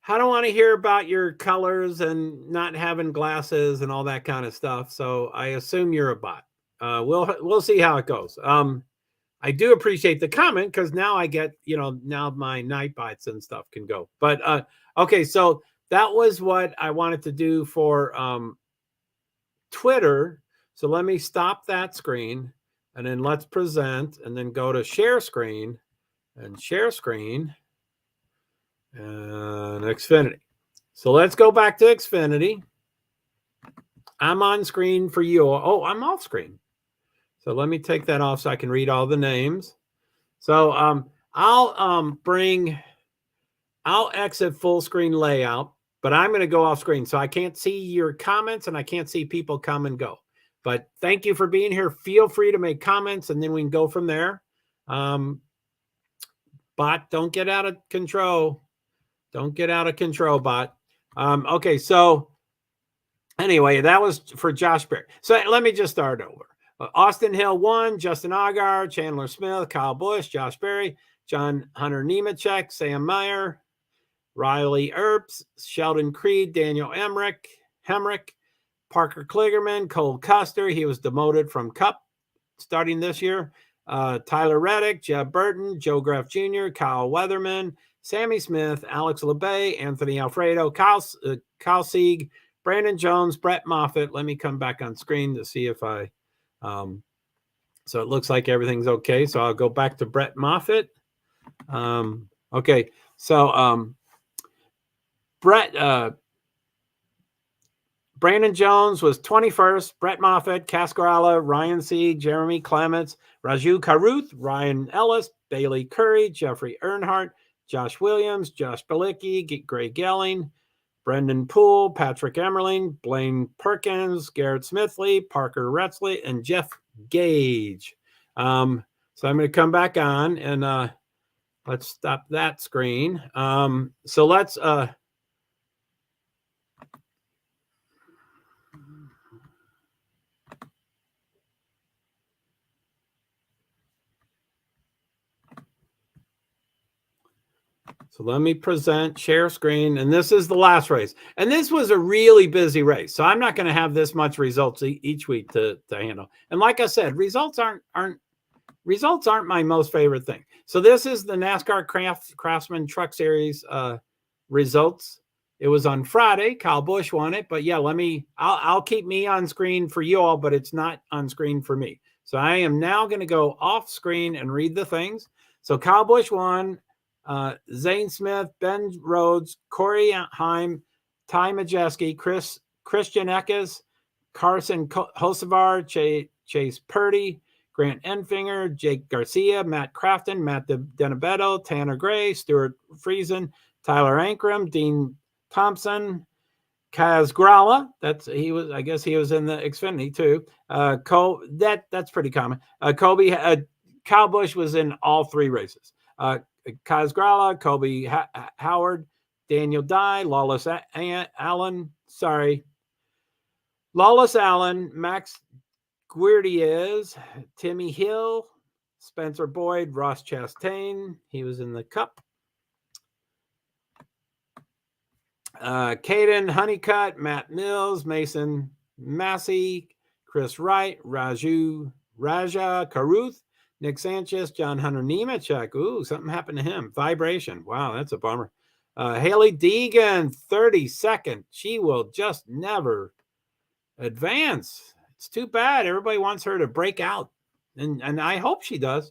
I don't want to hear about your colors and not having glasses and all that kind of stuff. So I assume you're a bot. We'll see how it goes. I do appreciate the comment because now I get, now my Nightbots and stuff can go. But okay, so that was what I wanted to do for Twitter. So let me stop that screen and then let's present and then go to share screen and Xfinity. So let's go back to Xfinity. I'm on screen for you. Oh, I'm off screen. So let me take that off so I can read all the names. So I'll exit full screen layout, but I'm going to go off screen. So I can't see your comments and I can't see people come and go. But thank you for being here. Feel free to make comments and then we can go from there. Bot, don't get out of control. Don't get out of control, bot. Okay, so anyway, that was for Josh Berry. So let me just start over. Austin Hill won, Justin Allgaier, Chandler Smith, Kyle Busch, Josh Berry, John Hunter Nemechek, Sam Meyer, Riley Earps, Sheldon Creed, Daniel Hemrick, Parker Kligerman, Cole Custer. He was demoted from Cup starting this year. Tyler Reddick, Jeb Burton, Joe Graff Jr., Kyle Weatherman, Sammy Smith, Alex LeBay, Anthony Alfredo, Kyle Sieg, Brandon Jones, Brett Moffitt. Let me come back on screen to see if I... so it looks like everything's okay. So I'll go back to Brett Moffitt. Okay. So Brandon Jones was 21st, Brett Moffitt, Cascarala, Ryan Sieg, Jeremy Clements, Raju Karuth, Ryan Ellis, Bailey Curry, Jeffrey Earnhardt, Josh Williams, Josh Bilicki, Greg Gelling, Brendan Poole, Patrick Emmerling, Blaine Perkins, Garrett Smithley, Parker Retzley, and Jeff Gage. So I'm going to come back on and let's stop that screen. So let's so let me present, share screen, and this is the last race. And this was a really busy race, so I'm not going to have this much results each week to handle. And like I said, results aren't my most favorite thing. So this is the NASCAR Craftsman Truck Series results. It was on Friday. Kyle Busch won it, but yeah, I'll keep me on screen for you all, but it's not on screen for me. So I am now going to go off screen and read the things. So Kyle Busch won, Zane Smith, Ben Rhodes, Corey Heim, Ty Majeski, Christian Eckes, Carson Hocevar, Chase Purdy, Grant Enfinger, Jake Garcia, Matt Crafton, Matt Denabetto, Tanner Gray, Stuart Friesen, Tyler Ankrum, Dean Thompson, Kaz Gralla. I guess he was in the Xfinity too. That's pretty common. Kyle Busch was in all three races. Kaz Gralla, Kobe Howard, Daniel Dye, Lawless Allen, Max Guerdiez, Timmy Hill, Spencer Boyd, Ross Chastain. He was in the Cup. Caden Honeycutt, Matt Mills, Mason Massey, Chris Wright, Raja Caruth, Nick Sanchez, John Hunter Nemechek. Ooh, something happened to him. Vibration. Wow, that's a bummer. Haley Deegan, 32nd. She will just never advance. It's too bad. Everybody wants her to break out, and I hope she does.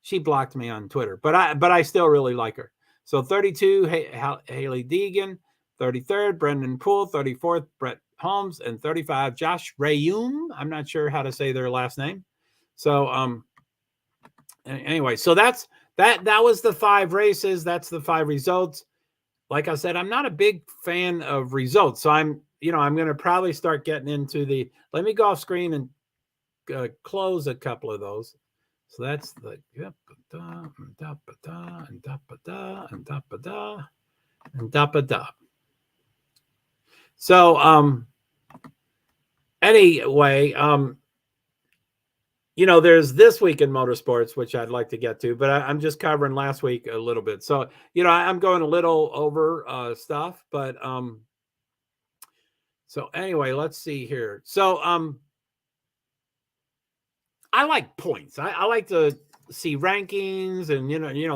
She blocked me on Twitter, but I still really like her. So 32, Haley Deegan. 33rd, Brendan Poole. 34th, Brett Holmes. And 35, Josh Rayum. I'm not sure how to say their last name. So anyway, so that was the 5 races. That's the 5 results. Like I said, I'm not a big fan of results. So I'm going to probably start getting into let me go off screen and close a couple of those. So that's the So anyway, there's this week in motorsports, which I'd like to get to, but I'm just covering last week a little bit. So, I'm going a little over stuff, but so anyway, let's see here. So I like points. I like to see rankings, and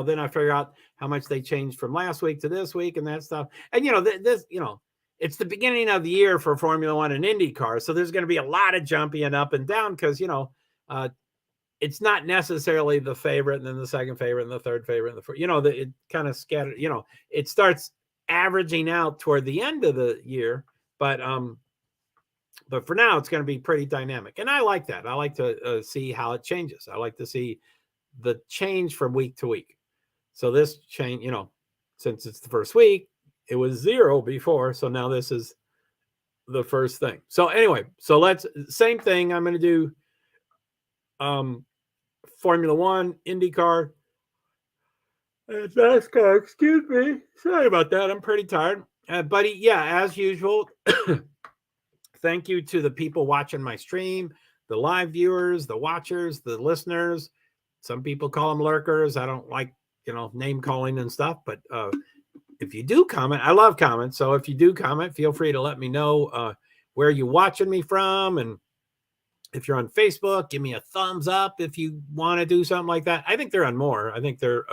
then I figure out how much they changed from last week to this week and that stuff. And it's the beginning of the year for Formula One and IndyCar, so there's going to be a lot of jumping up and down because it's not necessarily the favorite and then the second favorite and the third favorite and the first. It kind of scattered. It starts averaging out toward the end of the year, but for now it's going to be pretty dynamic, and I like that. I like to see how it changes. I like to see the change from week to week. So this change, since it's the first week, it was 0 before. So now this is the first thing. So anyway, same thing. I'm going to do Formula One, IndyCar, and NASCAR. Excuse me. Sorry about that. I'm pretty tired. But yeah, as usual, thank you to the people watching my stream, the live viewers, the watchers, the listeners. Some people call them lurkers. I don't like, name calling and stuff, but if you do comment, I love comments. So if you do comment, feel free to let me know where you're watching me from. And if you're on Facebook, give me a thumbs up if you want to do something like that. I think they're on more. I think they're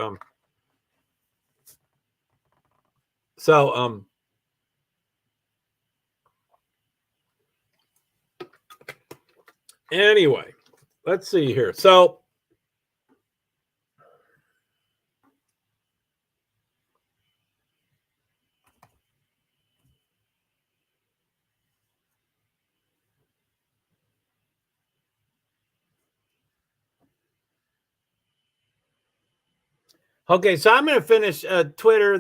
anyway, let's see here. So okay, so I'm going to finish Twitter.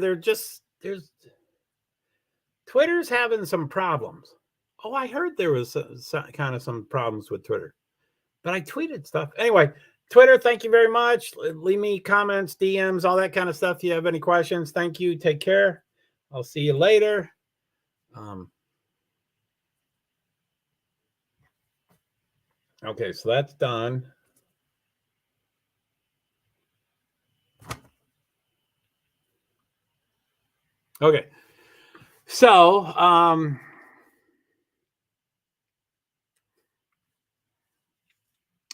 Twitter's having some problems. Oh, I heard there was kind of some problems with Twitter, but I tweeted stuff. Anyway, Twitter, thank you very much. Leave me comments, DMs, all that kind of stuff. If you have any questions, thank you. Take care. I'll see you later. Okay, so that's done. Okay. So,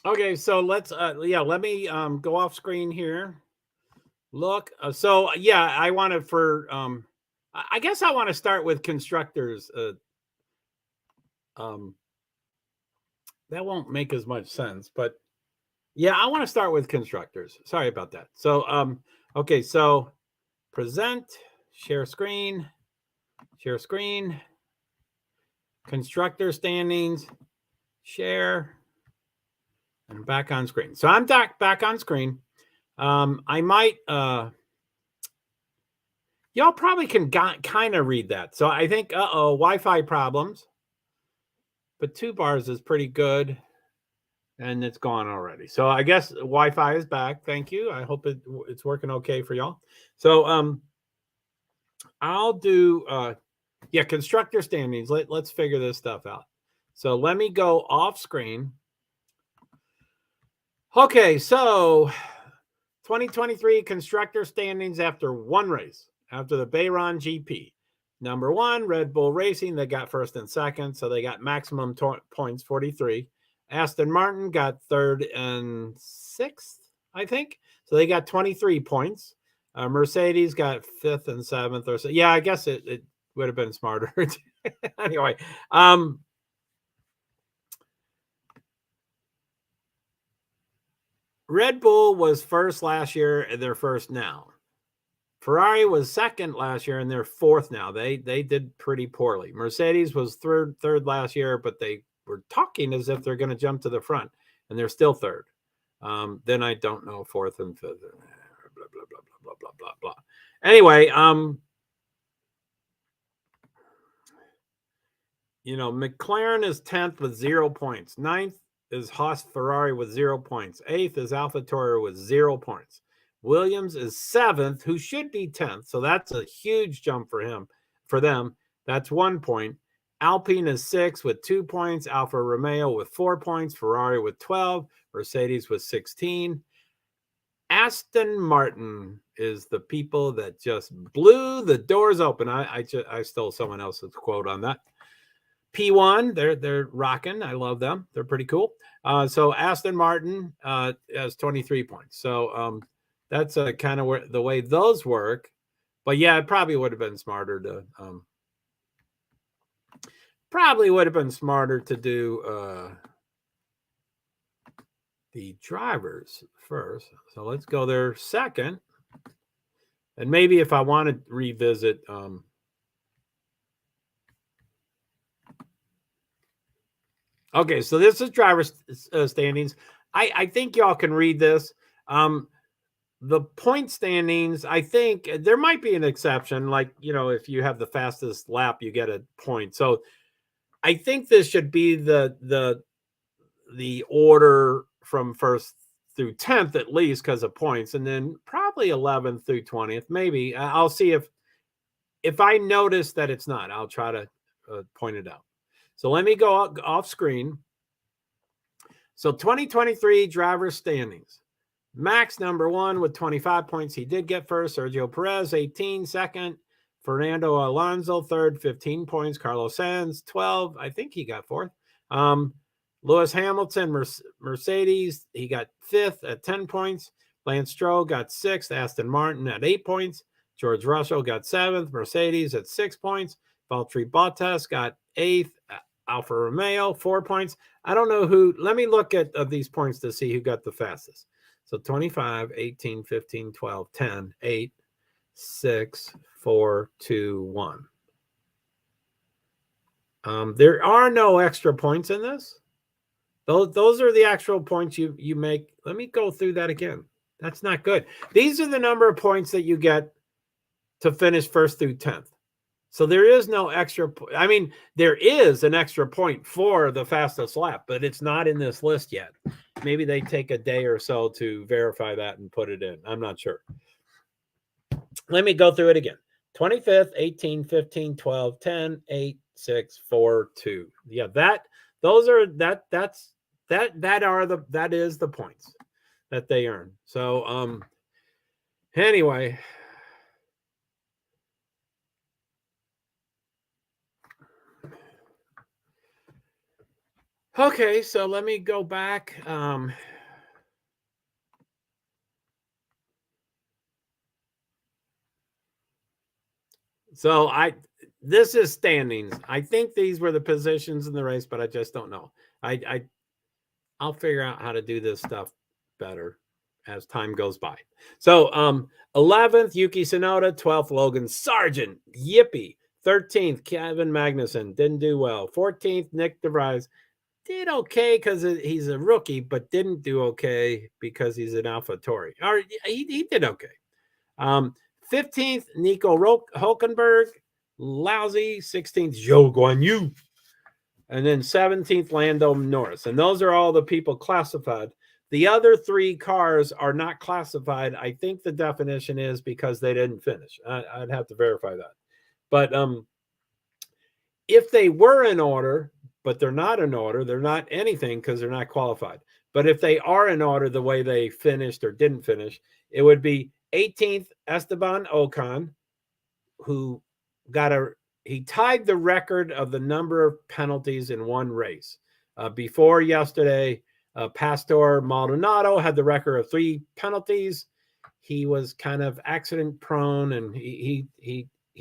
okay, so let's let me go off screen here. Look, so yeah, I wanted for I guess I want to start with constructors. That won't make as much sense, but yeah, I want to start with constructors. Sorry about that. So, okay, so present, share screen, constructor standings, share, and back on screen. So I'm back on screen. I might, y'all probably can kind of read that. So I think, Wi-Fi problems, but 2 bars is pretty good. And it's gone already. So I guess Wi-Fi is back. Thank you. I hope it's working okay for y'all. So I'll do constructor standings. Let's figure this stuff out. So let me go off screen. Okay, so 2023 constructor standings after one race, after the Bayron GP. Number 1, Red Bull Racing. They got first and second, so they got maximum points, 43. Aston Martin got third and sixth, I think. So they got 23 points. Mercedes got fifth and seventh or so. Yeah, I guess it would have been smarter. Anyway, Red Bull was first last year and they're first now. Ferrari was second last year and they're fourth now. They did pretty poorly. Mercedes was third last year, but they were talking as if they're going to jump to the front, and they're still third. Then I don't know fourth and fifth. Blah blah blah blah blah blah blah blah. Anyway, McLaren is 10th with 0 points. 9th is Haas Ferrari with 0 points. 8th is AlphaTauri with 0 points. Williams is 7th, who should be 10th. So that's a huge jump for them. That's 1 point. Alpine is 6th with 2 points. Alfa Romeo with 4 points. Ferrari with 12. Mercedes with 16. Aston Martin is the people that just blew the doors open. I stole someone else's quote on that. P1, they're rocking. I love them. They're pretty cool. So Aston Martin has 23 points. So that's kind of the way those work. But yeah, it probably would have been smarter to do the drivers first. So let's go there second. And maybe if I want to revisit okay, so this is driver standings. I think y'all can read this. The point standings, I think there might be an exception. Like, if you have the fastest lap, you get a point. So I think this should be the order from first through 10th at least because of points, and then probably 11th through 20th. Maybe I'll see if I notice that it's not. I'll try to point it out. So let me go off screen. So 2023 driver standings. Max number 1 with 25 points. He did get first. Sergio Perez, 18, second. Fernando Alonso, third, 15 points. Carlos Sainz, 12. I think he got fourth. Lewis Hamilton, Mercedes, he got fifth at 10 points. Lance Stroll got sixth. Aston Martin at 8 points. George Russell got seventh. Mercedes at 6 points. Valtteri Bottas got eighth. Alfa Romeo, 4 points. I don't know who. Let me look at these points to see who got the fastest. So 25, 18, 15, 12, 10, 8, 6, 4, 2, 1. There are no extra points in this. Those are the actual points you make. Let me go through that again. That's not good. These are the number of points that you get to finish first through 10th. So there is no extra. I mean, there is an extra point for the fastest lap, but it's not in this list yet. Maybe they take a day or so to verify that and put it in. I'm not sure. Let me go through it again. 25th, 18, 15, 12, 10, 8, 6, 4, 2. Yeah, that is the points that they earn. So anyway, okay, so let me go back. So this is standings. I think these were the positions in the race, but I just don't know. I'll figure out how to do this stuff better as time goes by. So 11th, Yuki Tsunoda. 12th, Logan Sargent. Yippee. 13th, Kevin Magnussen. Didn't do well. 14th, Nick DeVries. Did okay because he's a rookie, but didn't do okay because he's an AlphaTauri. Or he did okay. 15th, Nico Hulkenberg. Lousy. 16th, Zhou Guanyu. And then 17th, Lando Norris. And those are all the people classified. The other 3 cars are not classified. I think the definition is because they didn't finish. I'd have to verify that. But if they were in order, but they're not in order, they're not anything because they're not qualified. But if they are in order the way they finished or didn't finish, it would be 18th, Esteban Ocon, who he tied the record of the number of penalties in one race. Before yesterday, Pastor Maldonado had the record of 3 penalties. He was kind of accident prone, and he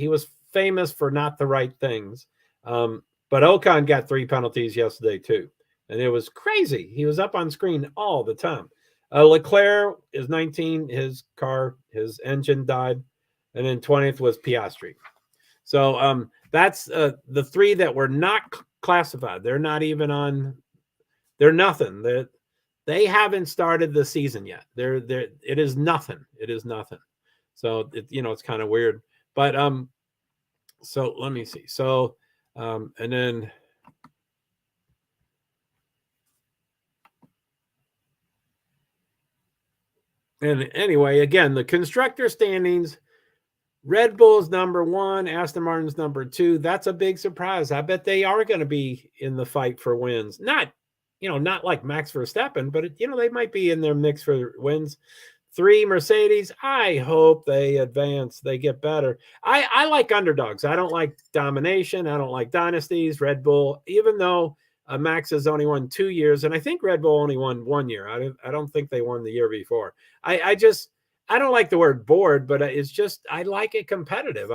was famous for not the right things. But Ocon got 3 penalties yesterday too, and it was crazy. He was up on screen all the time. Leclerc is 19. His engine died, and then 20th was Piastri. So that's the 3 that were not classified. They're not even on. They're nothing. They haven't started the season yet. It is nothing. It is nothing. So it's kind of weird. But so let me see. So and then anyway, again, the constructor standings. Red Bull's number 1, Aston Martin's number 2. That's a big surprise. I bet they are going to be in the fight for wins. Not like Max Verstappen, but they might be in their mix for wins. 3, Mercedes. I hope they advance. They get better. I like underdogs. I don't like domination. I don't like dynasties. Red Bull, even though Max has only won 2 years, and I think Red Bull only won 1 year. I don't think they won the year before. I don't like the word bored, but it's just I like it competitive.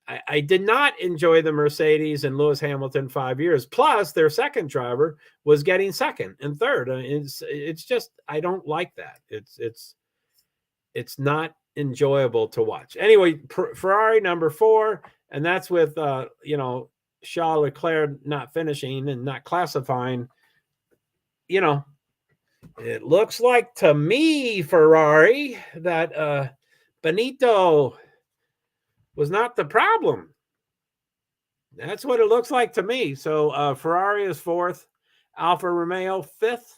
I did not enjoy the Mercedes and Lewis Hamilton 5 years. Plus, their second driver was getting second and third. It's just I don't like that. It's not enjoyable to watch. Anyway, Ferrari number 4, and that's with Charles Leclerc not finishing and not classifying. It looks like to me, Ferrari, that Benito was not the problem. That's what it looks like to me. So Ferrari is 4th, Alfa Romeo 5th,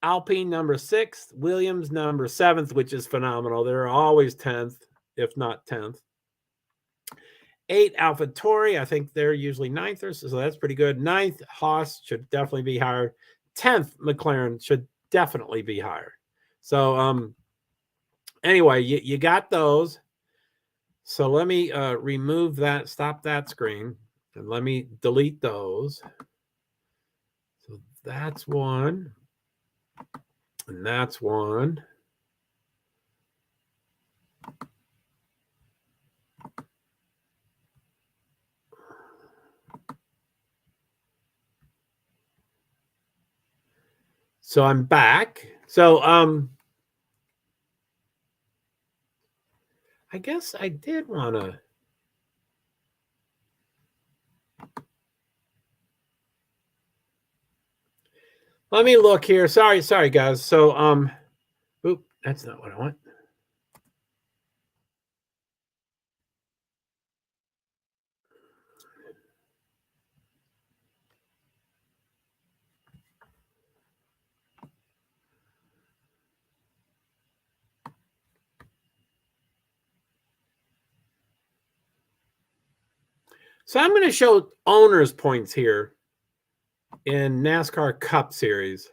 Alpine number 6th, Williams number 7th, which is phenomenal. They're always 10th, if not 10th. 8, AlphaTauri. I think they're usually 9th, or so that's pretty good. 9th, Haas should definitely be higher. 10th, McLaren should definitely be higher. So anyway, you got those. So let me remove that, stop that screen, and let me delete those. So that's 1, and that's 1. So I'm back. So I guess I did want to. Let me look here. Sorry, guys. So oop, that's not what I want. So I'm going to show owners' points here in NASCAR Cup Series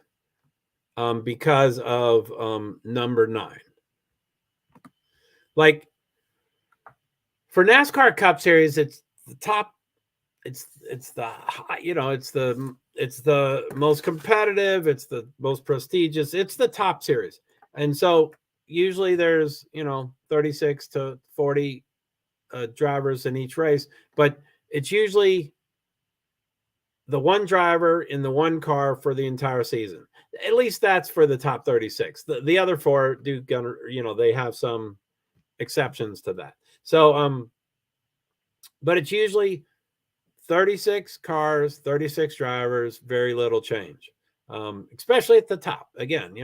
because of number 9. Like for NASCAR Cup Series, it's the top. It's the it's the most competitive. It's the most prestigious. It's the top series, and so usually there's, 36 to 40 drivers in each race, but it's usually the one driver in the one car for the entire season. At least that's for the top 36. The other four do gonna, they have some exceptions to that. So, but it's usually 36 cars, 36 drivers, very little change. Especially at the top. Again,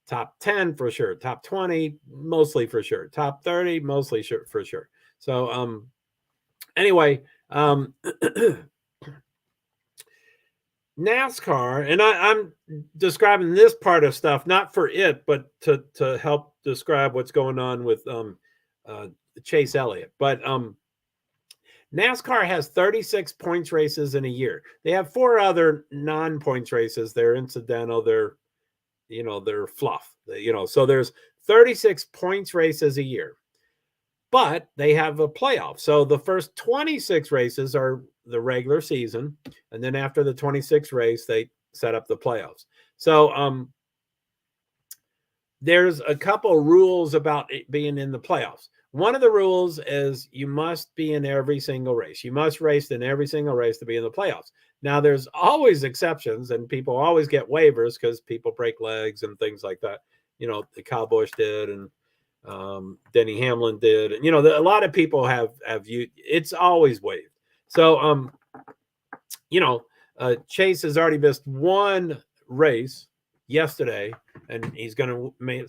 top 10 for sure, top 20 mostly for sure, top 30 mostly for sure. So anyway, NASCAR, and I'm describing this part of stuff not for it, but to help describe what's going on with Chase Elliott. But NASCAR has 36 points races in a year. They have 4 other non-points races. They're incidental. They're fluff. So there's 36 points races a year. But they have a playoff. So the first 26 races are the regular season, and then after the 26th race, they set up the playoffs. So there's a couple rules about it being in the playoffs. One of the rules is you must be in every single race. You must race in every single race to be in the playoffs. Now, there's always exceptions, and people always get waivers because people break legs and things like that. The Kyle Busch did, and Denny Hamlin did, and a lot of people have you. It's always waived. So Chase has already missed one race yesterday, and he's going to make.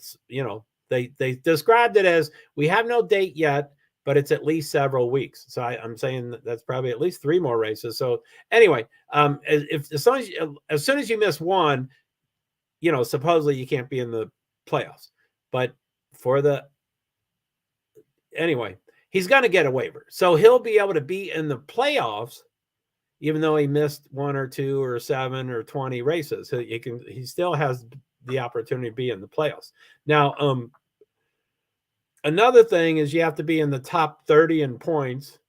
They described it as we have no date yet, but it's at least several weeks. So I'm saying that's probably at least 3 more races. So anyway, as soon as you miss one, supposedly you can't be in the playoffs, but anyway, he's going to get a waiver. So he'll be able to be in the playoffs, even though he missed 1 or 2 or 7 or 20 races. He still has the opportunity to be in the playoffs. Now, another thing is you have to be in the top 30 in points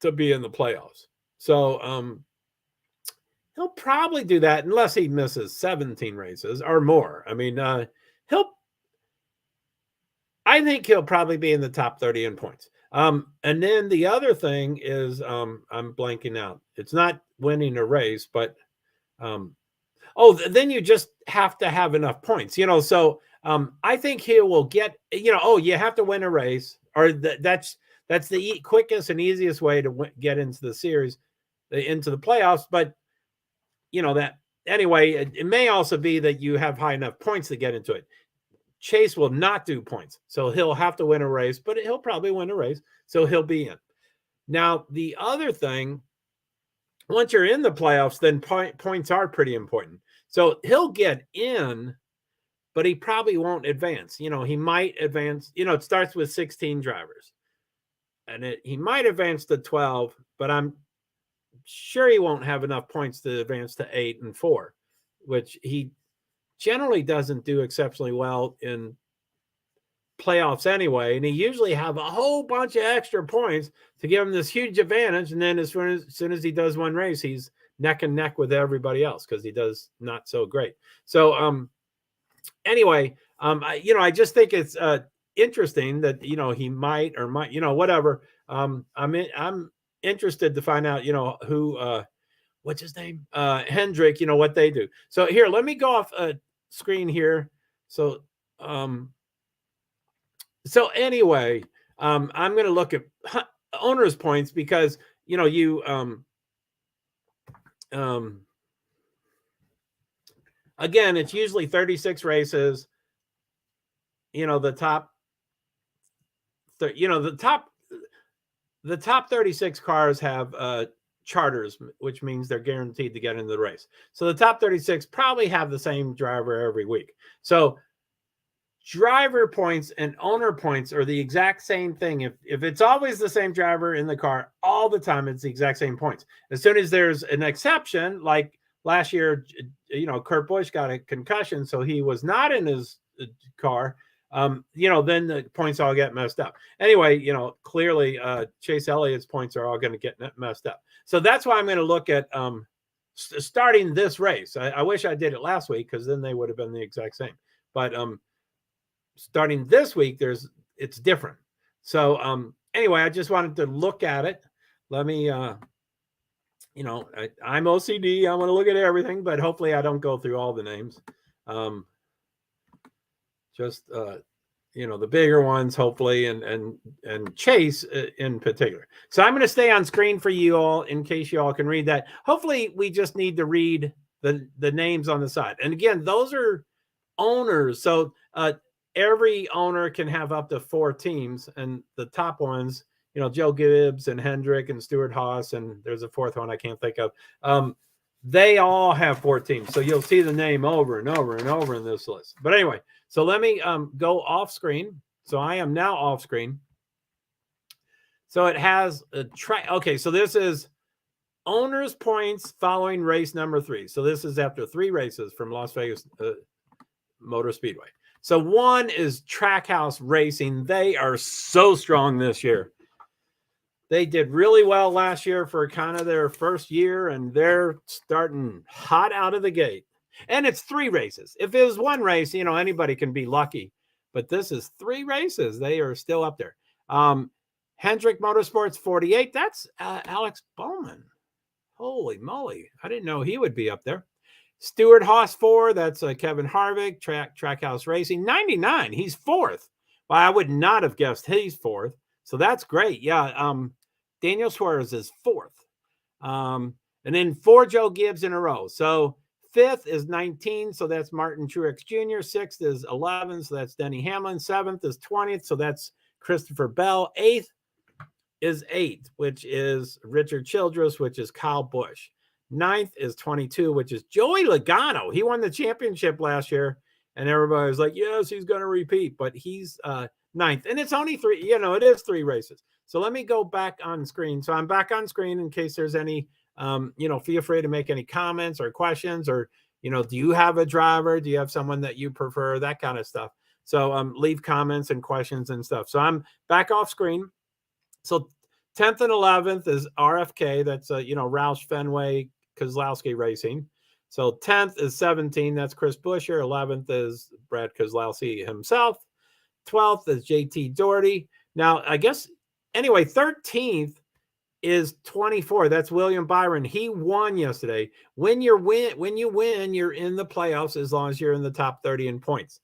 to be in the playoffs. So, he'll probably do that unless he misses 17 races or more. I mean, I think he'll probably be in the top 30 in points. And then the other thing is, I'm blanking out. It's not winning a race, but then you just have to have enough points. So I think he will get. You have to win a race, or that's the quickest and easiest way to get into the series, into the playoffs. But that anyway. It may also be that you have high enough points to get into it. Chase will not do points, so he'll have to win a race, but he'll probably win a race, so he'll be in. Now, the other thing, once you're in the playoffs, then points are pretty important. So he'll get in, but he probably won't advance. He might advance. It starts with 16 drivers, and he might advance to 12, but I'm sure he won't have enough points to advance to 8 and 4, which he generally doesn't do exceptionally well in playoffs anyway, and he usually have a whole bunch of extra points to give him this huge advantage, and then as soon as he does one race, he's neck and neck with everybody else because he does not so great. So anyway, I just think it's interesting that he might or might whatever. I'm interested to find out who what's his name, Hendrick, what they do. So here, let me go off screen here. So anyway, I'm going to look at owners points because again, it's usually 36 races. The top 36 cars have charters, which means they're guaranteed to get into the race. So the top 36 probably have the same driver every week. So driver points and owner points are the exact same thing. If it's always the same driver in the car all the time, it's the exact same points. As soon as there's an exception, like last year, Kurt Busch got a concussion, so he was not in his car. Then the points all get messed up. Anyway, clearly Chase Elliott's points are all going to get messed up. So that's why I'm going to look at starting this race. I wish I did it last week because then they would have been the exact same. But starting this week, it's different. So anyway, I just wanted to look at it. Let me I'm OCD. I want to look at everything, but hopefully I don't go through all the names. The bigger ones, hopefully, and Chase in particular. So I'm going to stay on screen for you all in case you all can read that. Hopefully, we just need to read the names on the side. And again, those are owners. So every owner can have up to 4 teams, and the top ones, Joe Gibbs and Hendrick and Stuart Haas, and there's a 4th one I can't think of. They all have 4 teams. So you'll see the name over and over and over in this list. But anyway, so let me go off screen. So I am now off screen. So it has a track. Okay, so this is owners' points following race number 3. So this is after 3 races from Las Vegas Motor Speedway. So 1 is Trackhouse Racing. They are so strong this year. They did really well last year for kind of their first year, and they're starting hot out of the gate. And it's 3 races. If it was 1 race, anybody can be lucky. But this is 3 races. They are still up there. Hendrick Motorsports 48. That's Alex Bowman. Holy moly. I didn't know he would be up there. Stuart Haas 4. That's Kevin Harvick. Trackhouse Racing 99. He's 4th. Well, I would not have guessed he's 4th. So that's great. Yeah. Daniel Suarez is 4th. And then 4 Joe Gibbs in a row. So 5th is 19. So that's Martin Truex Jr. 6th is 11. So that's Denny Hamlin. 7th is 20th. So that's Christopher Bell. 8th is 8th, which is Richard Childress, which is Kyle Busch. 9th is 22, which is Joey Logano. He won the championship last year, and everybody was like, yes, he's going to repeat, but he's 9th. And it's only 3, it is 3 races. So let me go back on screen. So I'm back on screen in case there's any, feel free to make any comments or questions, or, do you have a driver? Do you have someone that you prefer? That kind of stuff. So leave comments and questions and stuff. So I'm back off screen. So 10th and 11th is RFK. That's, Roush Fenway Kozlowski Racing. So 10th is 17. That's Chris Buescher. 11th is Brad Kozlowski himself. 12th is JT Doherty. Now, I guess, anyway, 13th is 24. That's William Byron. He won yesterday. When you win, you're in the playoffs as long as you're in the top 30 in points.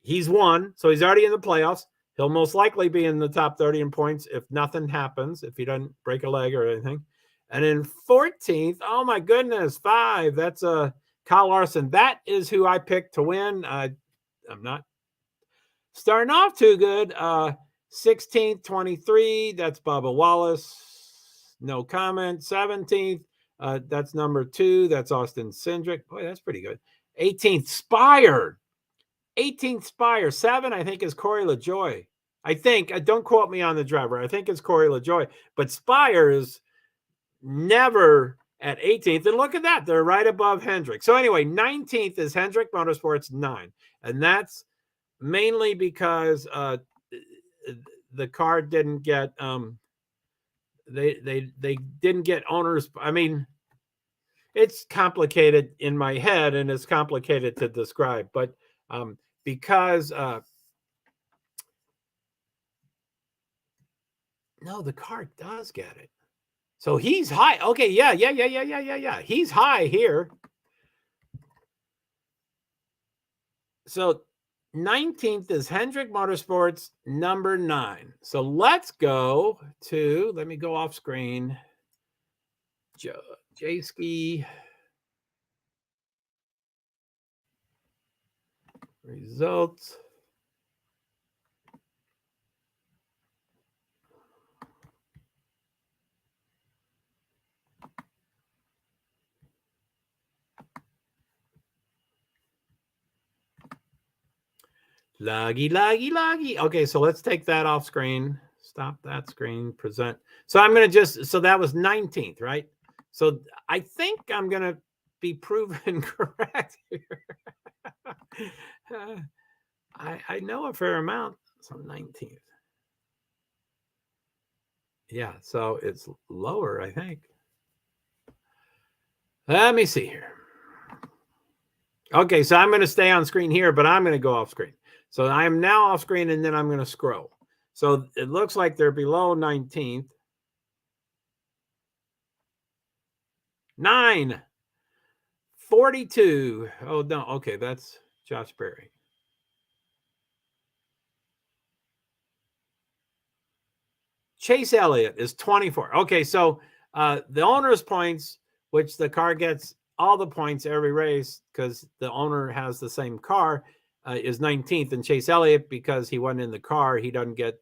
He's won, so he's already in the playoffs. He'll most likely be in the top 30 in points if nothing happens, if he doesn't break a leg or anything. And in 14th, oh my goodness, 5, that's Kyle Larson. That is who I picked to win. I'm not starting off too good. 16th, 23, that's Bubba Wallace. No comment. 17th, that's number 2. That's Austin Cindric. Boy, that's pretty good. 18th, Spire. 18th, Spire. 7, I think, is Corey LaJoy. I think. Don't quote me on the driver. I think it's Corey LaJoy. But Spire is never at 18th. And look at that. They're right above Hendrick. So anyway, 19th is Hendrick Motorsports 9. And that's mainly because the car didn't get they didn't get owners. I mean, it's complicated in my head and it's complicated to describe, but because no, the car does get it. So he's high. Okay, yeah. He's high here. So 19th is Hendrick Motorsports, number 9. So let's go to, let me go off screen. J-Ski. Results. Laggy. Okay, so let's take that off screen. Stop that screen, present. So I'm going to so that was 19th, right? So I think I'm going to be proven correct here. I know a fair amount. So 19th. Yeah, so it's lower, I think. Let me see here. Okay, so I'm going to stay on screen here, but I'm going to go off screen. So I am now off screen, and then I'm going to scroll. So it looks like they're below 19th. 942. Oh, no. Okay, that's Josh Berry. Chase Elliott is 24. Okay, so the owner's points, which the car gets all the points every race because the owner has the same car, is 19th. And Chase Elliott, because he wasn't in the car, he doesn't get,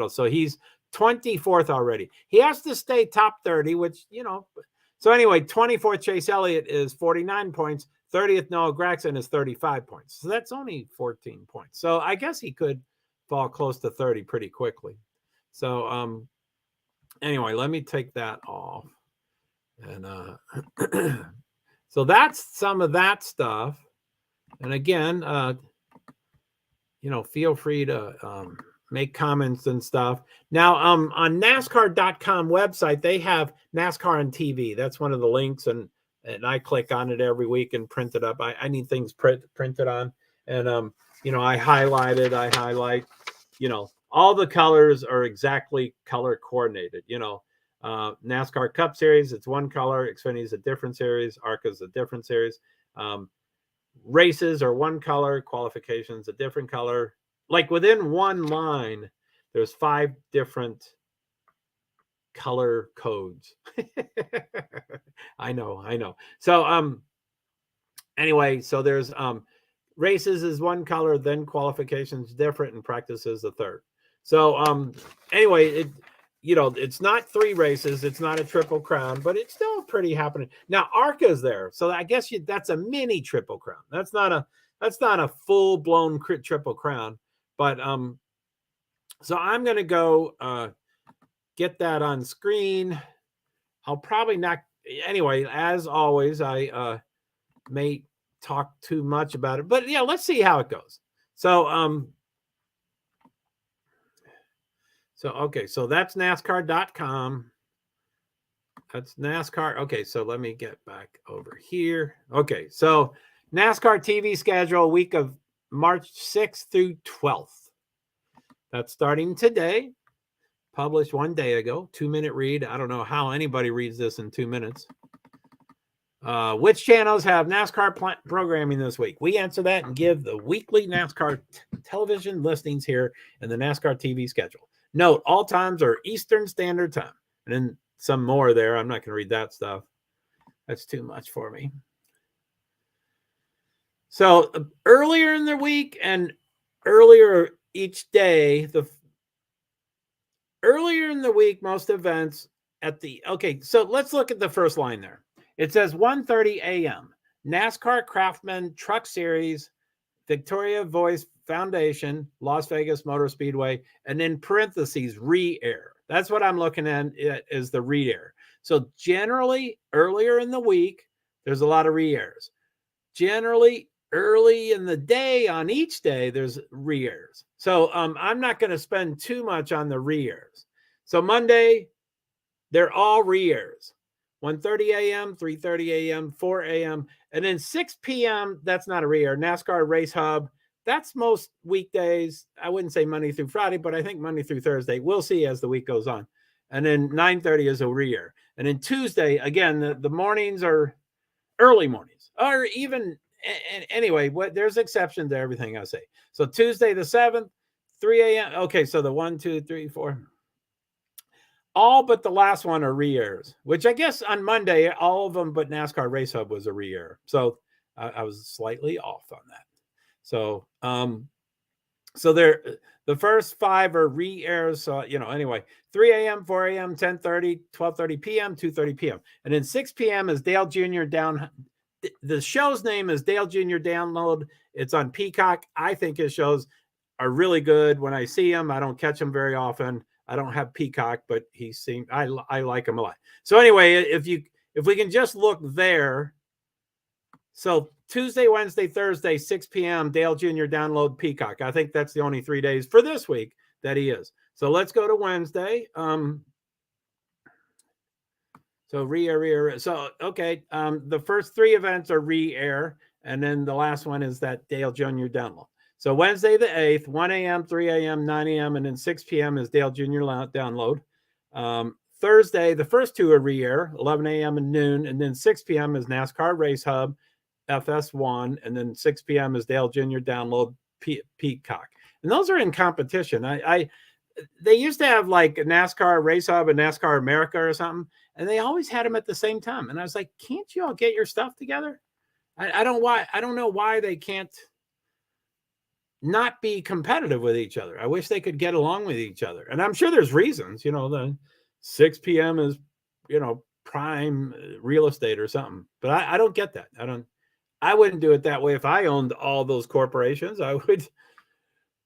so he's 24th already. He has to stay top 30, which, so anyway, 24th Chase Elliott is 49 points. 30th Noah Gragson is 35 points. So that's only 14 points. So I guess he could fall close to 30 pretty quickly. So anyway, let me take that off. And so that's some of that stuff. And again, feel free to make comments and stuff. Now, on NASCAR.com website, they have NASCAR on TV. That's one of the links, and I click on it every week and print it up. I need things printed on, and I highlight, all the colors are exactly color coordinated. NASCAR Cup Series, it's one color. Xfinity is a different series. ARCA is a different series. Races are one color. Qualifications a different color. Like within one line, there's 5 different color codes. I know. So anyway, so there's races is one color, then qualifications different, and practice is the third. So anyway, it's not 3 races, it's not a Triple Crown, but it's still pretty happening. Now ARCA's there, so I guess that's a mini Triple Crown. That's not a full-blown Triple Crown, but so I'm gonna go get that on screen. I'll probably not, anyway, as always, I may talk too much about it, but yeah, let's see how it goes. So okay, so that's NASCAR.com. That's NASCAR. Okay, so let me get back over here. Okay, so NASCAR TV schedule, week of March 6th through 12th. That's starting today. Published 1 day ago. 2-minute read. I don't know how anybody reads this in 2 minutes. Which channels have NASCAR programming this week? We answer that and give the weekly NASCAR television listings here in the NASCAR TV schedule. Note, all times are Eastern Standard Time. And then some more there. I'm not going to read that stuff. That's too much for me. So earlier in the week and earlier each day, earlier in the week, most events okay, so let's look at the first line there. It says 1:30 a.m. NASCAR Craftsman Truck Series, Victoria Voice Foundation, Las Vegas Motor Speedway, and in parentheses, re-air. That's what I'm looking at, is the re-air. So generally, earlier in the week, there's a lot of re-airs. Generally, early in the day on each day, there's re-airs. So I'm not going to spend too much on the re-airs. So Monday, they're all re-airs. 1:30 a.m., 3:30 a.m., 4 a.m., and then 6 p.m., that's not a re-air. NASCAR Race Hub, that's most weekdays. I wouldn't say Monday through Friday, but I think Monday through Thursday. We'll see as the week goes on. And then 9:30 is a re-air. And then Tuesday, again, the mornings are early mornings. Or even, anyway, there's exceptions to everything I say. So Tuesday the 7th, 3 a.m. Okay, so the 1, 2, 3, 4... all but the last one are re-airs, which I guess on Monday, all of them but NASCAR Race Hub was a re-air. So I was slightly off on that. So, so the first 5 are re-airs. So, anyway, 3 a.m., 4 a.m., 10:30, 12:30 p.m., 2:30 p.m. And then 6 p.m. is Dale Jr. Down. The show's name is Dale Jr. Download. It's on Peacock. I think his shows are really good. When I see him, I don't catch him very often. I don't have Peacock, but I like him a lot. So anyway, if we can just look there. So Tuesday, Wednesday, Thursday, 6 p.m., Dale Jr. Download Peacock. I think that's the only 3 days for this week that he is. So let's go to Wednesday. So re-air. So, okay. The first 3 events are re-air. And then the last one is that Dale Jr. Download. So Wednesday the 8th, 1 a.m., 3 a.m., 9 a.m., and then 6 p.m. is Dale Jr. download. Thursday, the first two are re-air, 11 a.m. and noon, and then 6 p.m. is NASCAR Race Hub, FS1, and then 6 p.m. is Dale Jr. download, Peacock. And those are in competition. They used to have like NASCAR Race Hub and NASCAR America or something, and they always had them at the same time. And I was like, can't you all get your stuff together? I don't know why they can't not be competitive with each other. I wish they could get along with each other. And I'm sure there's reasons, the 6 p.m. is, prime real estate or something. But I don't get that. I wouldn't do it that way. If I owned all those corporations, I would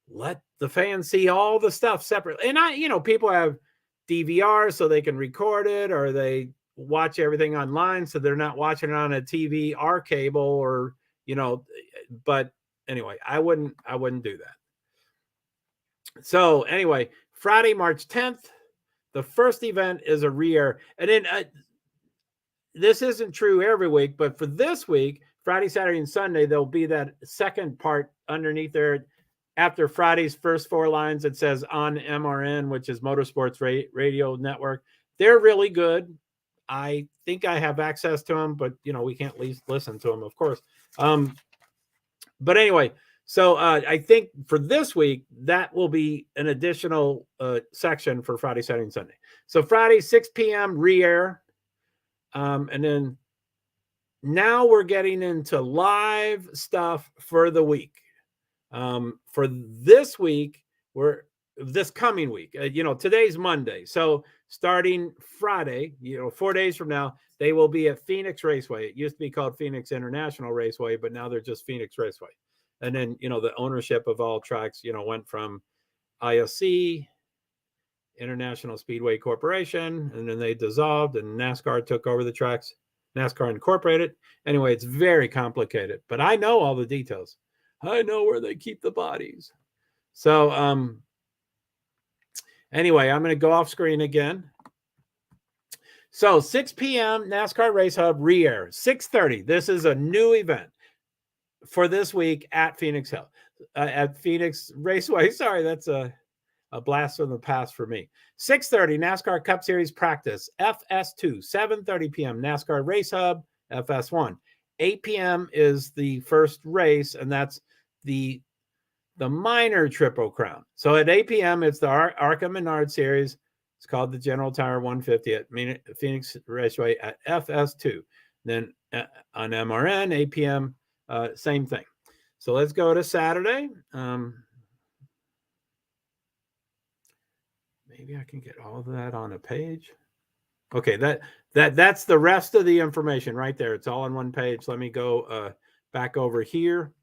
let the fans see all the stuff separately. And people have DVR so they can record it, or they watch everything online so they're not watching it on a TV or cable, or but anyway, I wouldn't do that. So anyway, Friday, March 10th, the first event is a re-air. And then this isn't true every week, but for this week, Friday, Saturday, and Sunday, there'll be that second part underneath there. After Friday's first four lines, it says on MRN, which is Motorsports Radio Network. They're really good. I think I have access to them, but we can't listen to them, of course. But anyway, so I think for this week, that will be an additional section for Friday, Saturday, and Sunday. So Friday, 6 p.m. re-air. And then now we're getting into live stuff for the week. For this week, this coming week, today's Monday. So starting Friday, 4 days from now, they will be at Phoenix Raceway. It used to be called Phoenix International Raceway, but now they're just Phoenix Raceway. And then, the ownership of all tracks, went from ISC, International Speedway Corporation, and then they dissolved and NASCAR took over the tracks. NASCAR Incorporated. Anyway, it's very complicated, but I know all the details. I know where they keep the bodies. So anyway, I'm going to go off screen again. So 6 p.m. NASCAR Race Hub re-air, 6:30. This is a new event for this week at Phoenix Raceway. Sorry, that's a blast from the past for me. 6:30 NASCAR Cup Series practice, FS2. 7:30 p.m. NASCAR Race Hub, FS1. 8 p.m. is the first race, and that's the minor Triple Crown. So at 8 p.m., it's the ARCA Menard Series. It's called the General Tire 150 at Phoenix Raceway at FS2. Then on MRN, 8 p.m., same thing. So let's go to Saturday. Maybe I can get all of that on a page. Okay, that's the rest of the information right there. It's all on one page. Let me go back over here.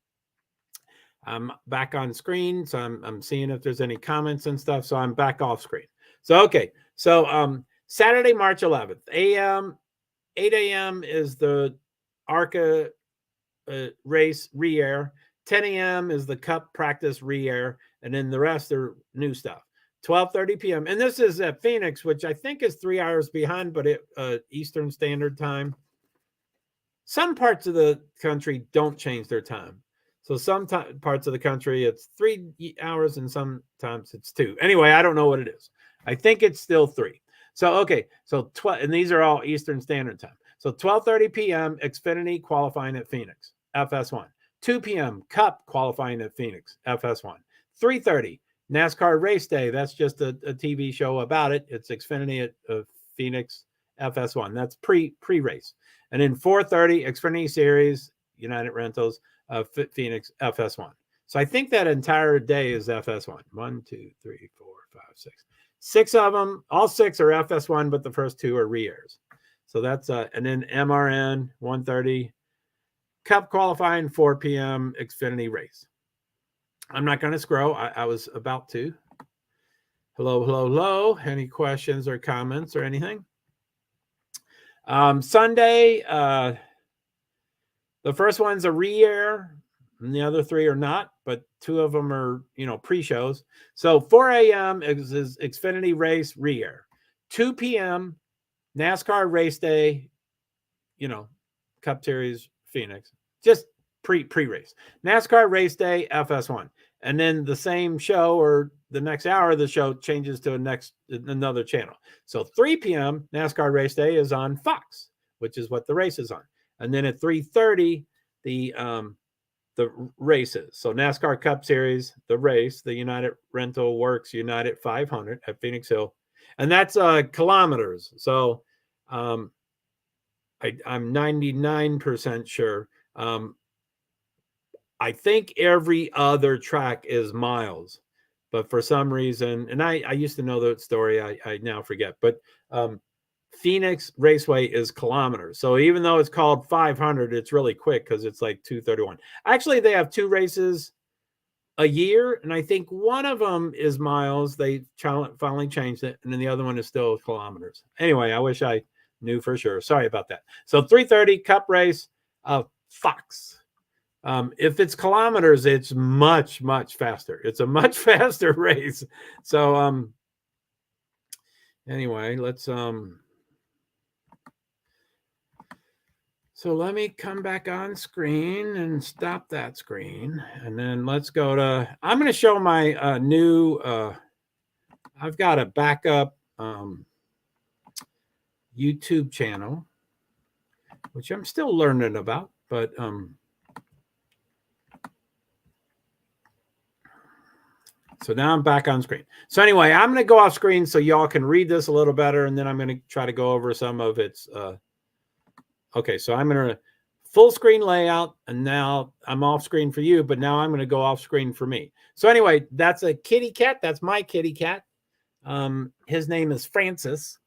I'm back on screen, so I'm seeing if there's any comments and stuff. So I'm back off screen. So okay, so Saturday, March 11th, 8 a.m. is the ARCA race re-air. 10 a.m. is the Cup practice re-air, and then the rest are new stuff. 12:30 p.m. And this is at Phoenix, which I think is 3 hours behind, but Eastern Standard Time. Some parts of the country don't change their time. So some parts of the country, it's 3 hours, and sometimes it's 2. Anyway, I don't know what it is. I think it's still 3. So, okay. So, and these are all Eastern Standard Time. So 12:30 p.m. Xfinity qualifying at Phoenix, FS1. 2 p.m. Cup qualifying at Phoenix, FS1. 3:30 NASCAR Race Day. That's just a TV show about it. It's Xfinity at Phoenix, FS1. That's pre-race. And then 4:30 Xfinity Series, United Rentals, Phoenix, FS1. So I think that entire day is FS1. 1, 2, 3, 4, 5, 6. 6 of them, all 6 are FS1, but the first 2 are re-airs. So that's and then MRN 1:30, Cup qualifying 4 p.m. Xfinity race. I'm not going to scroll. I was about to. Hello. Any questions or comments or anything? Sunday, the first one's a re-air, and the other 3 are not, but 2 of them are, pre-shows. So 4 a.m. is Xfinity race re-air. 2 p.m. NASCAR race day, Cup Series Phoenix, just pre-race. NASCAR race day, FS1. And then the same show or the next hour of the show changes to another channel. So 3 p.m. NASCAR race day is on Fox, which is what the race is on. And then at 3:30, the races. So NASCAR Cup Series, the race, the United Rental Works United 500 at Phoenix Hill. And that's kilometers. So I'm 99% sure. I think every other track is miles, but for some reason, and I used to know that story, I now forget, but Phoenix Raceway is kilometers. So even though it's called 500, it's really quick because it's like 2:31. Actually, they have 2 races a year, and I think one of them is miles. They finally changed it, and then the other one is still kilometers. Anyway, I wish I knew for sure. Sorry about that. So 3:30 Cup race, Fox. If it's kilometers, it's much, much faster. It's a much faster race. So anyway, let's so let me come back on screen and stop that screen. And then let's go to, I'm going to show my new, I've got a backup YouTube channel, which I'm still learning about, but so now I'm back on screen. So anyway, I'm going to go off screen so y'all can read this a little better, and then I'm going to try to go over some of its. Okay, so I'm going to full screen layout, and now I'm off screen for you, but now I'm going to go off screen for me. So anyway, that's a kitty cat. That's my kitty cat. His name is Francis,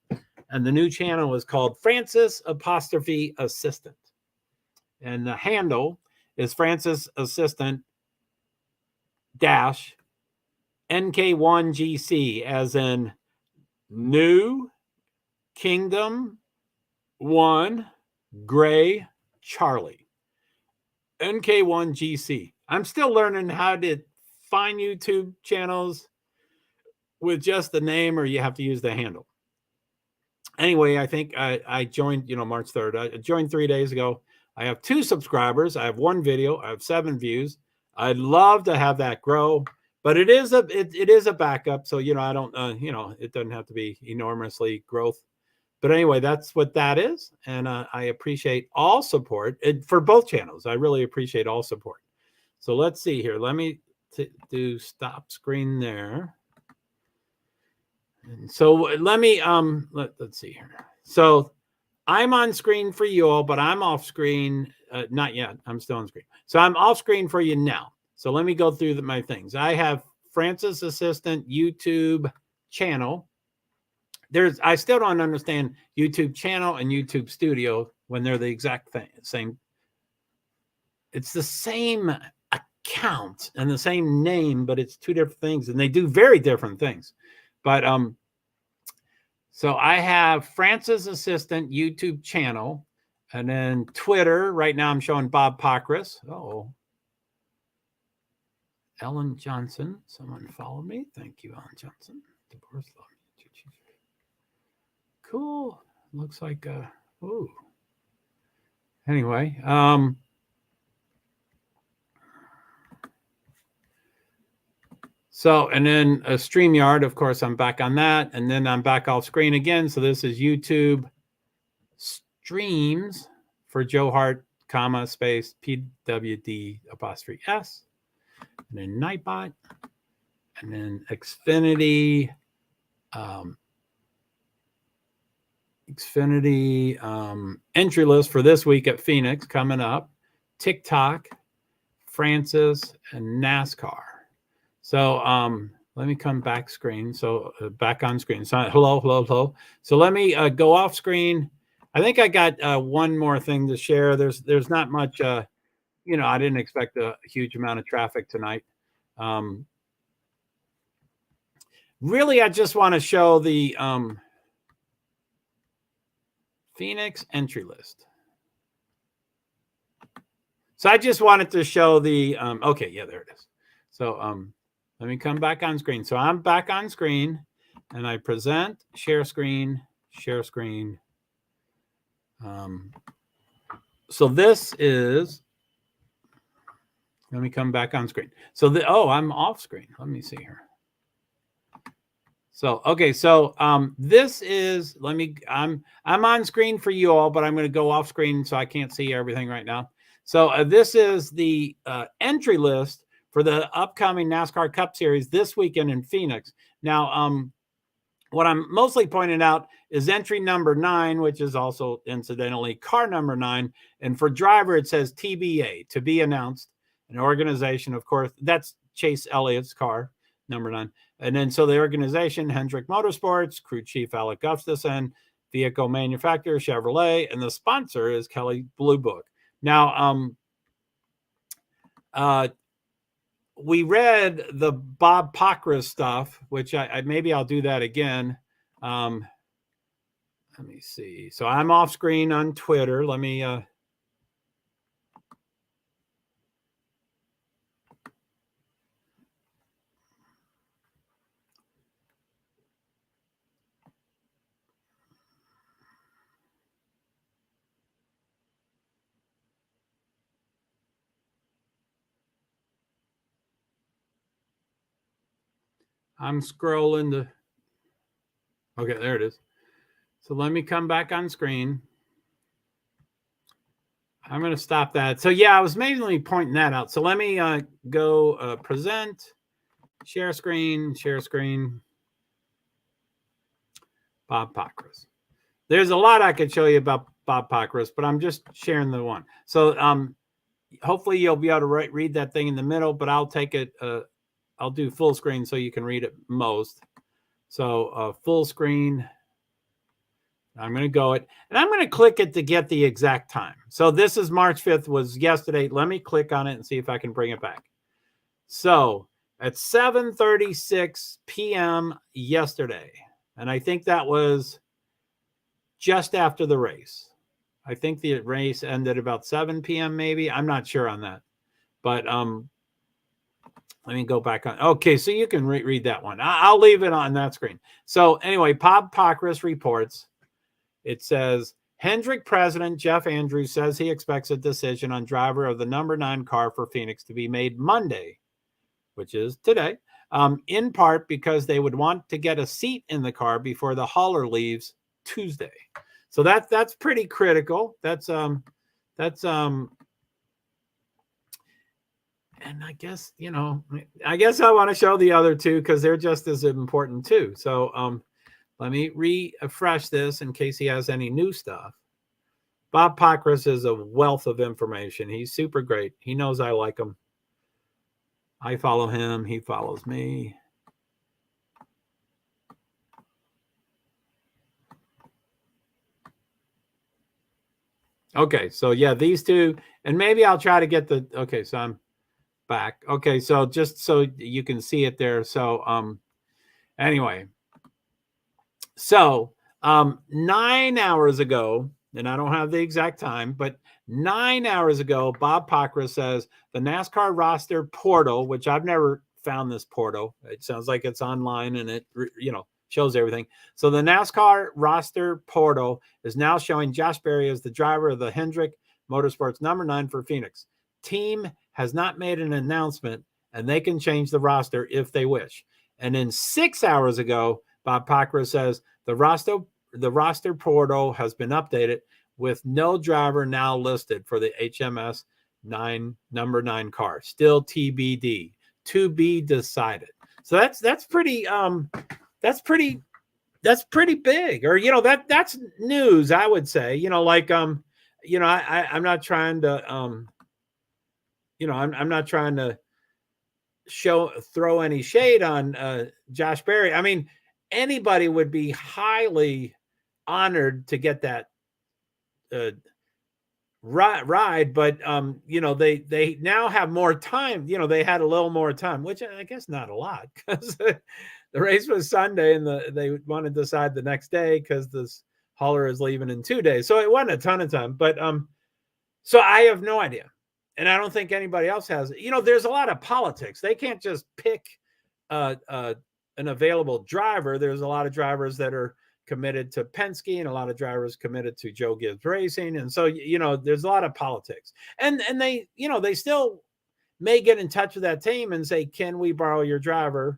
and the new channel is called Francis ' Assistant. And the handle is Francis Assistant dash NK1GC, as in New Kingdom 1 Gray Charlie. NK1GC. I'm still learning how to find YouTube channels with just the name, or you have to use the handle. Anyway, I think I joined, March 3rd. I joined 3 days ago. I have 2 subscribers. I have 1 video. I have 7 views. I'd love to have that grow, but it is a backup. So, I don't, it doesn't have to be enormously growth. But anyway, that's what that is. And I appreciate all support for both channels. I really appreciate all support. So let's see here. Let me do stop screen there. And so let me, let's see here. So I'm on screen for you all, but I'm off screen. Not yet. I'm still on screen. So I'm off screen for you now. So let me go through my things. I have Francis Assistant YouTube channel. I still don't understand YouTube channel and YouTube Studio when they're the exact same. It's the same account and the same name, but it's 2 different things, and they do very different things. But so I have Francis Assistant YouTube channel, and then Twitter. Right now I'm showing Bob Pockris. Oh, Ellen Johnson. Someone follow me. Thank you, Ellen Johnson. Cool. Looks like ooh. Anyway, so, and then a StreamYard, of course, I'm back on that, and then I'm back off screen again. So this is YouTube streams for JoeHart, space PwD 'S, and then Nightbot, and then Xfinity, entry list for this week at Phoenix coming up, TikTok, Francis, and NASCAR. So let me come back screen. So back on screen. So hello. So let me go off screen. I think I got one more thing to share. There's not much. I didn't expect a huge amount of traffic tonight. Really, I just want to show the Phoenix entry list. So I just wanted to show the okay, yeah, there it is. So let me come back on screen. So I'm back on screen, and I present, share screen. So this is Let me come back on screen. So I'm off screen. Let me see here. So, okay. So, this is, I'm on screen for you all, but I'm going to go off screen so I can't see everything right now. So, this is the entry list for the upcoming NASCAR Cup Series this weekend in Phoenix. Now, what I'm mostly pointing out is entry number 9, which is also incidentally car number 9. And for driver, it says TBA, to be announced. An organization, of course, that's Chase Elliott's car, number 9. And then so the organization, Hendrick Motorsports, crew chief Alec Gustafson, vehicle manufacturer Chevrolet, and the sponsor is Kelley Blue Book. Now, we read the Bob Pockrass stuff, which I maybe I'll do that again. Let me see. So I'm off screen on Twitter. Let me I'm scrolling to, okay, there it is. So let me come back on screen. I'm going to stop that. So yeah, I was mainly pointing that out. So let me go present, share screen, Bob Pockrass. There's a lot I could show you about Bob Pockrass, but I'm just sharing the one. So hopefully you'll be able to read that thing in the middle, but I'll take it, I'll do full screen so you can read it most. So full screen. I'm going to go it, and I'm going to click it to get the exact time. So this is March 5th, was yesterday. Let me click on it and see if I can bring it back. So at 7:36 p.m. yesterday, and I think that was just after the race. I think the race ended about 7 p.m. maybe. I'm not sure on that, but let me go back on. Okay, so you can read that one. I'll leave it on that screen. So anyway, Bob Pockrass reports. It says, Hendrick president Jeff Andrews says he expects a decision on driver of the number 9 car for Phoenix to be made Monday, which is today, in part because they would want to get a seat in the car before the hauler leaves Tuesday. So that's pretty critical. And I guess, I want to show the other two because they're just as important too. So let me refresh this in case he has any new stuff. Bob Pockrass is a wealth of information. He's super great. He knows I like him. I follow him. He follows me. Okay, so yeah, these two, and maybe I'll try to get the, okay, so I'm back. Okay, so just so you can see it there. So anyway, so 9 hours ago, and I don't have the exact time, but 9 hours ago, Bob Pockrass says the NASCAR roster portal, which I've never found this portal. It sounds like it's online and it, shows everything. So the NASCAR roster portal is now showing Josh Berry as the driver of the Hendrick Motorsports number 9 for Phoenix. Team has not made an announcement, and they can change the roster if they wish. And then 6 hours ago, Bob Pockrass says the roster portal has been updated with no driver now listed for the HMS number 9 car. Still TBD, to be decided. So that's pretty big, or that's news, I would say. I'm not trying to I'm not trying to throw any shade on Josh Berry. I mean, anybody would be highly honored to get that ride, but they now have more time. They had a little more time, which I guess not a lot, because the race was Sunday and they want to decide the next day because this hauler is leaving in 2 days. So it wasn't a ton of time, but so I have no idea. And I don't think anybody else has. There's a lot of politics. They can't just pick an available driver. There's a lot of drivers that are committed to Penske and a lot of drivers committed to Joe Gibbs Racing. And so, there's a lot of politics. And they, they still may get in touch with that team and say, can we borrow your driver?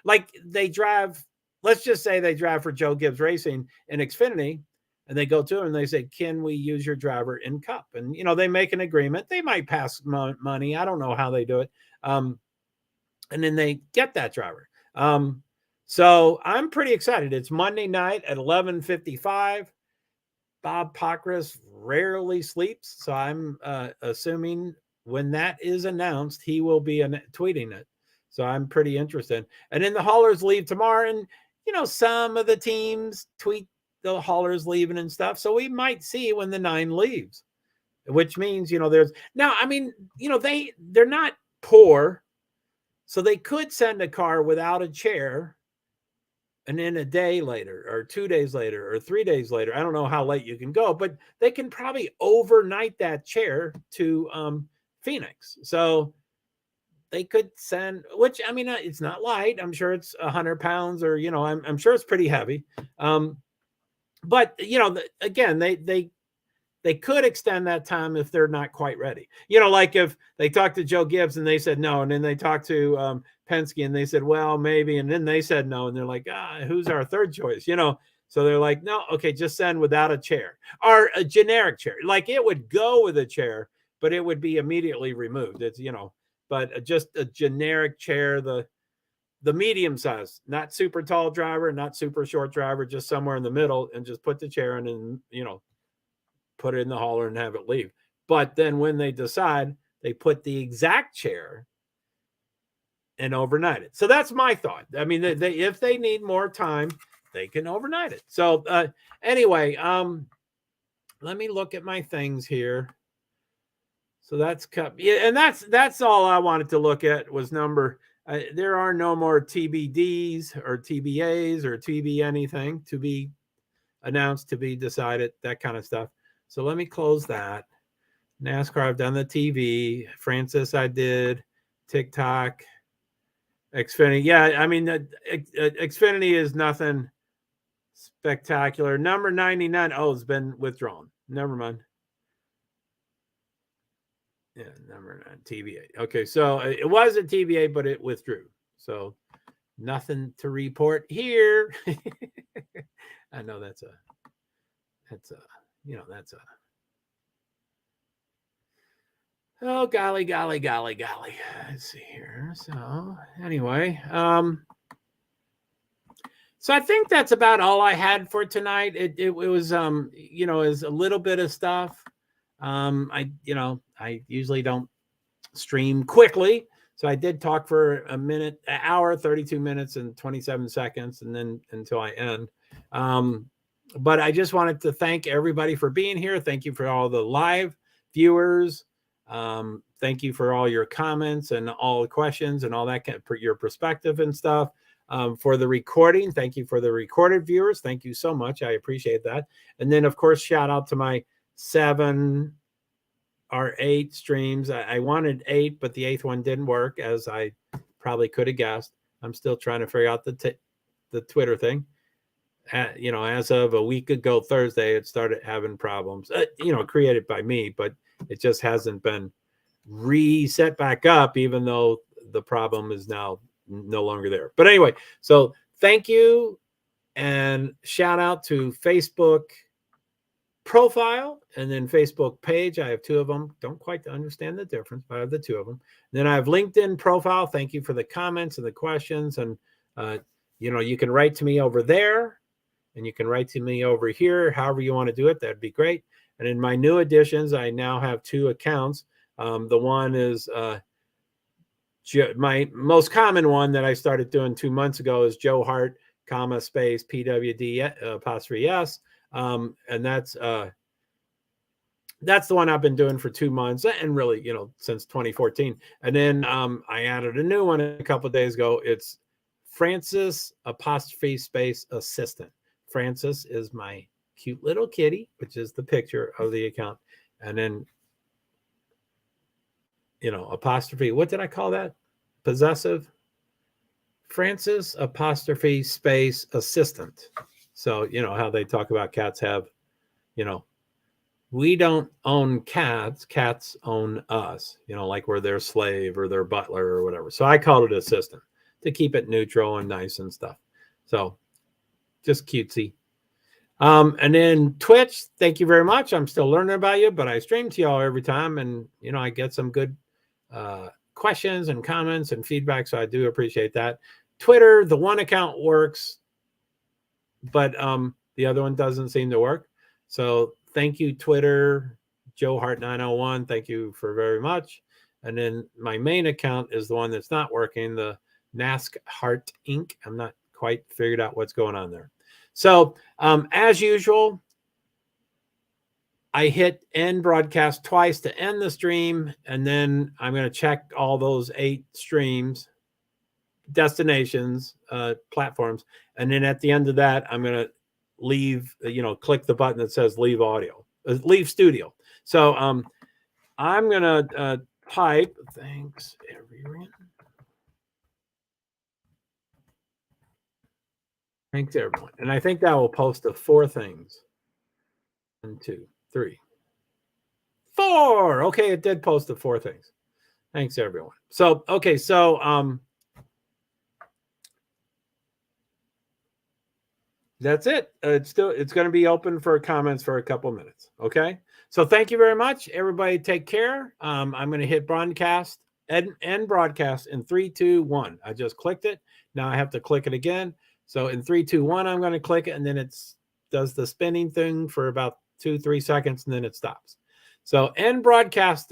Like they drive, let's just say they drive for Joe Gibbs Racing in Xfinity, and they go to him and they say, can we use your driver in Cup? And, they make an agreement. They might pass money. I don't know how they do it. And then they get that driver. So I'm pretty excited. It's Monday night at 11:55. Bob Pockris rarely sleeps, so I'm assuming when that is announced, he will be tweeting it. So I'm pretty interested. And then the haulers leave tomorrow, and some of the teams tweet the haulers leaving and stuff. So we might see when the 9 leaves, which means there's now. I mean, they're not poor, so they could send a car without a chair. And then a day later or 2 days later or 3 days later, I don't know how late you can go, but they can probably overnight that chair to Phoenix. So they could send, which, I mean, it's not light. I'm sure it's 100 pounds or, I'm sure it's pretty heavy. But, again, they could extend that time if they're not quite ready. Like if they talked to Joe Gibbs and they said no, and then they talked to Penske and they said, well, maybe, and then they said no, and they're like, who's our third choice? So they're like, no, okay, just send without a chair or a generic chair. Like it would go with a chair, but it would be immediately removed. It's, but just a generic chair, the medium size, not super tall driver, not super short driver, just somewhere in the middle, and just put the chair in and, put it in the hauler and have it leave. But then when they decide, they put the exact chair and overnight it. So that's my thought. I mean, if they need more time, they can overnight it. So anyway, let me look at my things here. So that's Cup. Yeah, and that's all I wanted to look at was number. There are no more TBDs or TBAs or TB anything to be announced, to be decided, that kind of stuff. So let me close that. NASCAR, I've done the TV. Francis, I did. TikTok. Xfinity. Yeah, I mean, Xfinity is nothing spectacular. Number 99. Oh, it's been withdrawn. Never mind. Yeah, number 9, TBA. Okay, so it was a TBA, but it withdrew. So nothing to report here. I know that's a oh, golly. Let's see here. So anyway, so I think that's about all I had for tonight. It was, is a little bit of stuff. I usually don't stream quickly. So I did talk for an hour, 32 minutes and 27 seconds, and then until I end. But I just wanted to thank everybody for being here. Thank you for all the live viewers. Thank you for all your comments and all the questions and all that, your perspective and stuff. For the recording, thank you for the recorded viewers. Thank you so much. I appreciate that. And then, of course, shout out to my 7 or 8 streams. I wanted 8, but the 8th one didn't work, as I probably could have guessed. I'm still trying to figure out the Twitter thing. As of a week ago, Thursday, it started having problems, created by me, but it just hasn't been reset back up, even though the problem is now no longer there. But anyway, so thank you, and shout out to Facebook profile and then Facebook page. I have 2 of them. Don't quite understand the difference, but I have the 2 of them. And then I have LinkedIn profile. Thank you for the comments and the questions. And, you can write to me over there, and you can write to me over here, however you want to do it. That'd be great. And in my new additions, I now have 2 accounts. The one is my most common one that I started doing 2 months ago is JoeHart, space PwD apostrophe S. And that's the one I've been doing for 2 months, and really, since 2014. And then I added a new one a couple of days ago. It's Francis apostrophe space assistant. Francis is my cute little kitty, which is the picture of the account. And then, apostrophe, what did I call that? Possessive. Francis apostrophe space assistant. So, how they talk about cats have, we don't own cats. Cats own us, like we're their slave or their butler or whatever. So I called it assistant to keep it neutral and nice and stuff. So just cutesy. And then Twitch, thank you very much. I'm still learning about you, but I stream to y'all every time, and I get some good questions and comments and feedback, so I do appreciate that. Twitter, the one account works, but the other one doesn't seem to work. So thank you, Twitter, JoeHart901. Thank you for very much. And then my main account is the one that's not working, the Misc Heart Inc. I'm not quite figured out what's going on there. So as usual, I hit end broadcast twice to end the stream, and then I'm going to check all those 8 streams, destinations, platforms, and then at the end of that, I'm going to leave, click the button that says leave audio, leave studio. So I'm going to type, thanks everyone. Thanks everyone. And I think that will post the 4 things. 1, 2, 3, 4. Okay, it did post the 4 things. Thanks everyone. So okay, so that's it. It's going to be open for comments for a couple minutes. Okay. So thank you very much, everybody. Take care. I'm going to hit broadcast end broadcast in 3, 2, 1. I just clicked it. Now I have to click it again. So in 3, 2, 1, I'm going to click it, and then it does the spinning thing for about 2, 3 seconds, and then it stops. So end broadcast.